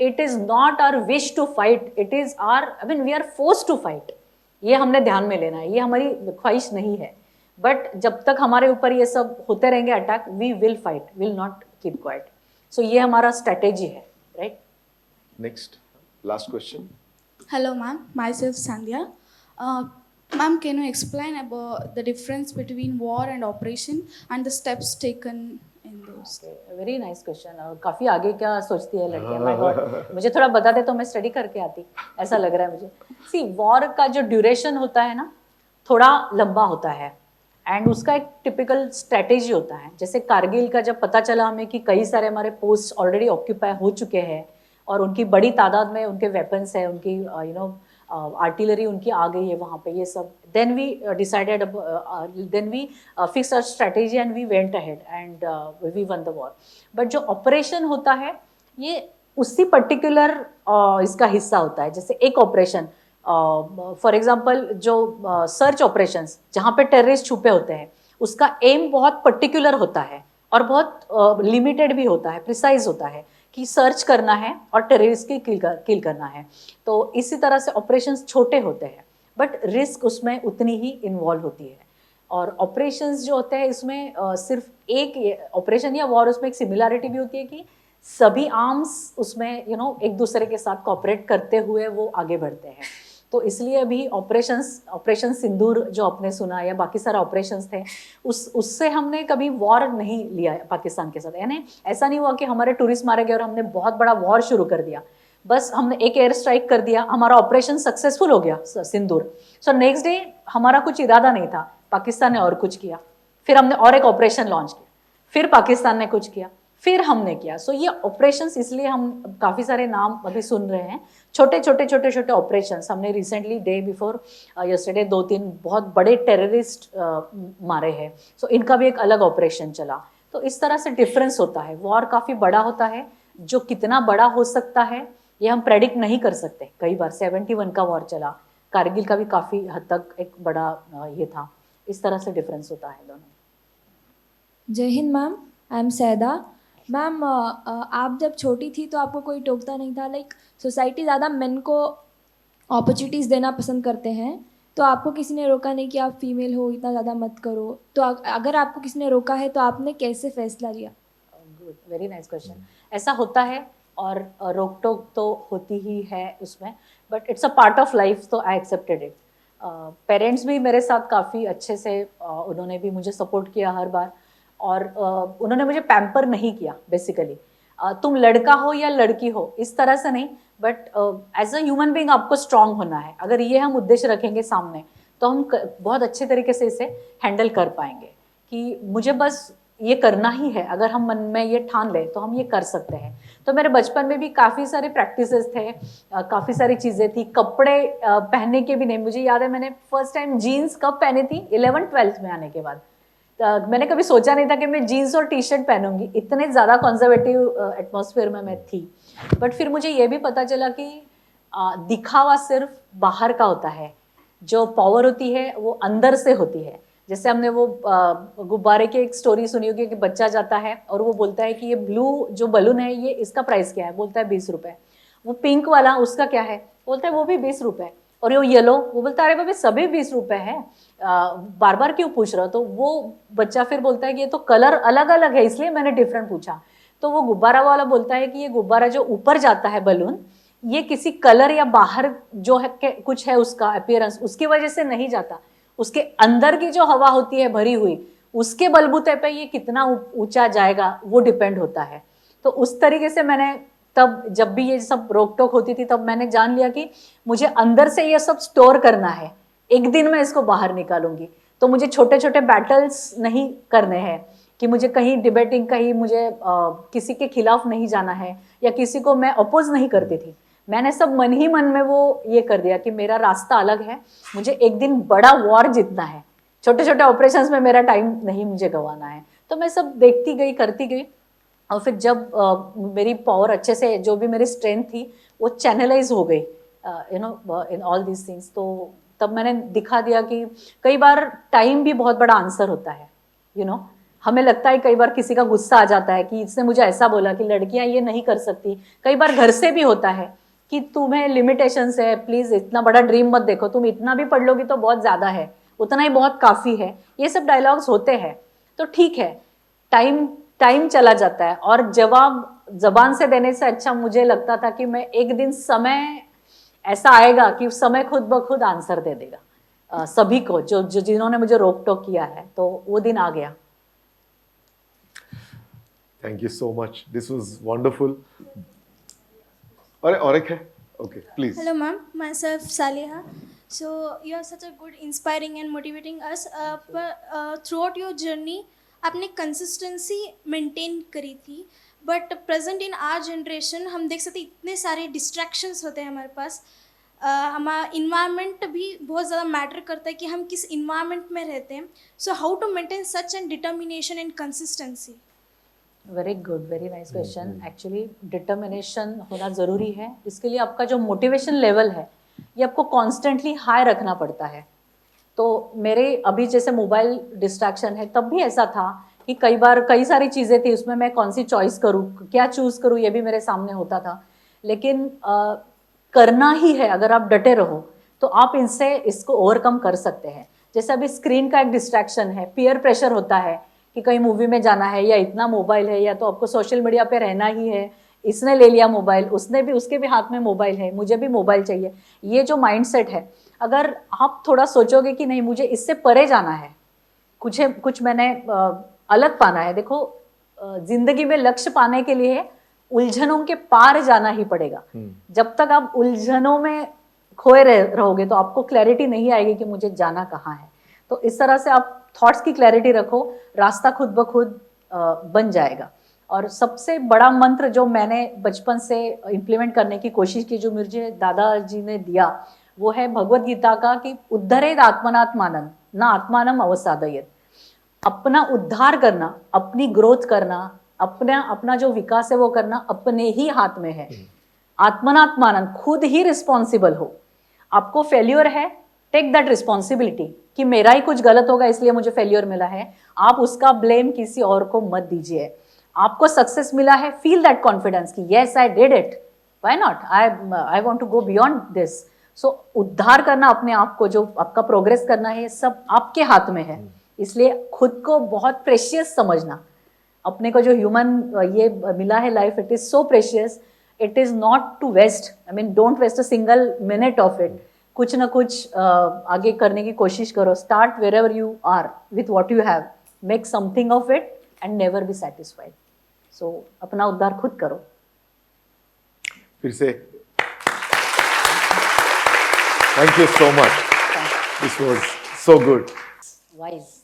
it is not our wish to fight, it is our we are forced to fight. ये हमने ध्यान में लेना है, ये हमारी ख्वाहिश नहीं है. बट जब तक हमारे ऊपर ये सब होते रहेंगे attack, we will fight, will not keep quiet. So ये हमारा स्ट्रेटेजी है, right? Next, last question. Hello, ma'am. Myself, Sandhya. Ma'am, can you explain about the difference between war and operation and the steps taken in those? Very nice question. काफी आगे क्या सोचती है लड़कियां. My God, मुझे थोड़ा बता दे तो मैं स्टडी करके आती, ऐसा लग रहा है मुझे. सी, वॉर का जो ड्यूरेशन होता है ना, थोड़ा लंबा होता है एंड उसका एक टिपिकल स्ट्रेटेजी होता है. जैसे कारगिल का जब पता चला हमें कि कई सारे हमारे पोस्ट ऑलरेडी ऑक्यूपाई हो चुके हैं और उनकी बड़ी तादाद में उनके वेपन्स है, उनकी आर्टिलरी उनकी आ गई है वहाँ पे, ये सब, then we decided, then we fix our strategy and we went ahead and we won the war. But जो ऑपरेशन होता है ये उसी पर्टिकुलर इसका हिस्सा होता है. जैसे एक ऑपरेशन, फॉर एग्जांपल जो सर्च ऑपरेशंस जहाँ पे टेररिस्ट छुपे होते हैं, उसका एम बहुत पर्टिकुलर होता है और बहुत लिमिटेड भी होता है, प्रिसाइज होता है कि सर्च करना है और टेररिस्ट की किल करना है. तो इसी तरह से ऑपरेशंस छोटे होते हैं बट रिस्क उसमें उतनी ही इन्वॉल्व होती है. और ऑपरेशंस जो होते हैं इसमें सिर्फ एक ऑपरेशन या वॉर, उसमें एक सिमिलैरिटी भी होती है कि सभी आर्म्स उसमें एक दूसरे के साथ कोऑपरेट करते हुए वो आगे बढ़ते हैं. तो इसलिए अभी ऑपरेशन सिंदूर जो आपने सुना या बाकी सारे ऑपरेशंस थे, उससे हमने कभी वॉर नहीं लिया पाकिस्तान के साथ. यानी ऐसा नहीं हुआ कि हमारे टूरिस्ट मारे गए और हमने बहुत बड़ा वॉर शुरू कर दिया. बस हमने एक एयर स्ट्राइक कर दिया, हमारा ऑपरेशन सक्सेसफुल हो गया सिंदूर. सो नेक्स्ट डे हमारा कुछ इरादा नहीं था, पाकिस्तान ने और कुछ किया, फिर हमने और एक ऑपरेशन लॉन्च किया, फिर पाकिस्तान ने कुछ किया, फिर हमने किया. सो ये ऑपरेशंस, इसलिए हम काफ़ी सारे नाम अभी सुन रहे हैं, छोटे छोटे ऑपरेशंस. हमने रिसेंटली डे बिफोर यस्टरडे 2-3 बहुत बड़े टेररिस्ट मारे हैं. सो इनका भी एक अलग ऑपरेशन चला. तो इस तरह से डिफरेंस होता है. वॉर काफ़ी बड़ा होता है, जो कितना बड़ा हो सकता है ये हम प्रेडिक्ट नहीं कर सकते. कई बार 71 का वॉर चला, कारगिल का भी काफ़ी हद तक एक बड़ा ये था. इस तरह से डिफरेंस होता है दोनों. जय हिंद ma'am, I am Saida. Ma'am, आप जब छोटी थी तो आपको कोई टोकता नहीं था, लाइक सोसाइटी ज़्यादा मेन को अपॉर्चुनिटीज़ देना पसंद करते हैं, तो आपको किसी ने रोका नहीं कि आप फीमेल हो, इतना ज़्यादा मत करो? तो अगर आपको किसी ने रोका है तो आपने कैसे फैसला लिया? Good, very nice question. ऐसा होता है और रोक टोक तो होती ही है उसमें, but it's a part of life, तो आई एक्सेप्टेड इट. पेरेंट्स भी मेरे साथ काफ़ी अच्छे से उन्होंने भी मुझे सपोर्ट किया हर बार, और उन्होंने मुझे पैम्पर नहीं किया बेसिकली. तुम लड़का हो या लड़की हो इस तरह से नहीं, but as a human being आपको स्ट्रांग होना है. अगर ये हम उद्देश्य रखेंगे सामने तो हम बहुत अच्छे तरीके से इसे हैंडल कर पाएंगे कि मुझे बस ये करना ही है. अगर हम मन में ये ठान लें तो हम ये कर सकते हैं. तो मेरे बचपन में भी काफ़ी सारे प्रैक्टिसेस थे, काफ़ी सारी चीज़ें थी. कपड़े पहनने के भी नहीं, मुझे याद है मैंने फर्स्ट टाइम जीन्स कब पहनी थी, 11th-12th में आने के बाद. मैंने कभी सोचा नहीं था कि मैं जीन्स और टी शर्ट पहनूंगी, इतने ज़्यादा कंजर्वेटिव एटमॉस्फेयर में मैं थी. बट फिर मुझे ये भी पता चला कि दिखावा सिर्फ बाहर का होता है, जो पावर होती है वो अंदर से होती है. जैसे हमने वो गुब्बारे की एक स्टोरी सुनी होगी कि बच्चा जाता है और वो बोलता है कि ये ब्लू जो बलून है ये इसका प्राइस क्या है, बोलता है 20 रुपये. वो पिंक वाला उसका क्या है, बोलता है वो भी 20 रुपये. और ये येलो, वो बोलता है अरे भाभी सभी 20 रुपये है, बार बार क्यों पूछ रहा हो? तो वो बच्चा फिर बोलता है कि ये तो कलर अलग अलग है इसलिए मैंने डिफरेंट पूछा. तो वो गुब्बारा वाला बोलता है कि ये गुब्बारा जो ऊपर जाता है बलून, ये किसी कलर या बाहर जो है कुछ है उसका अपीयरेंस, उसकी वजह से नहीं जाता. उसके अंदर की जो हवा होती है भरी हुई, उसके बलबूते पे ये कितना ऊंचा जाएगा वो डिपेंड होता है. तो उस तरीके से मैंने तब जब भी ये सब रोक टोक होती थी तब मैंने जान लिया कि मुझे अंदर से ये सब स्टोर करना है, एक दिन मैं इसको बाहर निकालूंगी. तो मुझे छोटे छोटे बैटल्स नहीं करने हैं कि मुझे कहीं डिबेटिंग, कहीं मुझे किसी के खिलाफ नहीं जाना है या किसी को मैं अपोज नहीं करती थी. मैंने सब मन ही मन में वो ये कर दिया कि मेरा रास्ता अलग है, मुझे एक दिन बड़ा वॉर जीतना है, छोटे छोटे ऑपरेशंस में मेरा टाइम नहीं मुझे गंवाना है. तो मैं सब देखती गई, करती गई, और फिर जब मेरी पावर अच्छे से, जो भी मेरी स्ट्रेंथ थी वो चैनलाइज हो गई इन ऑल दीज थिंग्स. तो तब मैंने दिखा दिया कि कई बार टाइम भी बहुत बड़ा आंसर होता है. हमें लगता है कई बार किसी का गुस्सा आ जाता है कि इसने मुझे ऐसा बोला कि लड़कियां ये नहीं कर सकती. कई बार घर से भी होता है कि तुम्हें लिमिटेशंस है, प्लीज़ इतना बड़ा ड्रीम मत देखो, तुम इतना भी पढ़ लोगी तो बहुत ज़्यादा है, उतना ही बहुत काफ़ी है. ये सब डायलॉग्स होते हैं. तो ठीक है, टाइम चला जाता है और जवाब जबान से देने से अच्छा मुझे लगता था कि मैं एक दिन समय ऐसा आएगा कि समय खुद ब खुद आंसर दे देगा सभी को जो जो जिन्होंने मुझे रोक टोक किया है, तो वो दिन आ गया। Thank you so much, this was wonderful. अरे और एक है, okay please. Hello, ma'am. Myself Saliha. So you are such a good, inspiring and motivating us. Throughout your journey, आपने consistency maintain करी थी. But present in our generation, हम देख सकते इतने सारे distractions होते हैं हमारे पास. हमारा environment भी बहुत ज़्यादा matter करता है कि हम किस environment में रहते हैं. So how to maintain such an determination and consistency? Very good, very nice question. Actually determination होना ज़रूरी है। इसके लिए आपका जो मोटिवेशन लेवल है ये आपको कॉन्स्टेंटली हाई रखना पड़ता है। तो मेरे अभी जैसे मोबाइल डिस्ट्रैक्शन है, तब भी ऐसा था कि कई बार कई सारी चीज़ें थी, उसमें मैं कौन सी चॉइस करूँ, क्या चूज़ करूँ, ये भी मेरे सामने होता था। लेकिन करना ही है, अगर आप डटे रहो तो आप इसको ओवरकम कर सकते हैं। जैसे अभी स्क्रीन का एक डिस्ट्रैक्शन है, पीयर प्रेशर होता है कि कहीं मूवी में जाना है, या इतना मोबाइल है, या तो आपको सोशल मीडिया पे रहना ही है, इसने ले लिया मोबाइल, उसके भी हाथ में मोबाइल है, मुझे भी मोबाइल चाहिए। ये जो माइंडसेट है, अगर आप थोड़ा सोचोगे कि नहीं मुझे इससे परे जाना है, कुछ मैंने अलग पाना है। देखो जिंदगी में लक्ष्य पाने के लिए उलझनों के पार जाना ही पड़ेगा। जब तक आप उलझनों में खोए रहोगे तो आपको क्लैरिटी नहीं आएगी कि मुझे जाना कहाँ है। तो इस तरह से आप थॉट्स की क्लैरिटी रखो, रास्ता खुद ब खुद बन जाएगा। और सबसे बड़ा मंत्र जो मैंने बचपन से इम्प्लीमेंट करने की कोशिश की, जो मुझे दादाजी ने दिया, वो है भगवत गीता का कि उद्धरेद आत्मनात्मानं न आत्मानम अवसादयेत। अपना उद्धार करना, अपनी ग्रोथ करना, अपना जो विकास है वो करना अपने ही हाथ में है। आत्मनात्मानं, खुद ही रिस्पॉन्सिबल हो। आपको फेल्योर है, टेक दैट रिस्पॉन्सिबिलिटी कि मेरा ही कुछ गलत होगा इसलिए मुझे फेल्योर मिला है। आप उसका ब्लेम किसी और को मत दीजिए। आपको सक्सेस मिला है, फील दैट कॉन्फिडेंस कि yes I did it, why not, I want to go beyond this. So उद्धार करना अपने आप को, जो आपका प्रोग्रेस करना है, ये सब आपके हाथ में है। इसलिए खुद को बहुत प्रेशियस समझना। अपने को जो ह्यूमन ये मिला है life, it is so precious, it is not to waste. I mean don't waste a single minute of it. कुछ ना कुछ आगे करने की कोशिश करो। Start wherever you are with what you have, make something of it and never be satisfied. So अपना उद्धार खुद करो। फिर से thank you so much, this was so good, wise.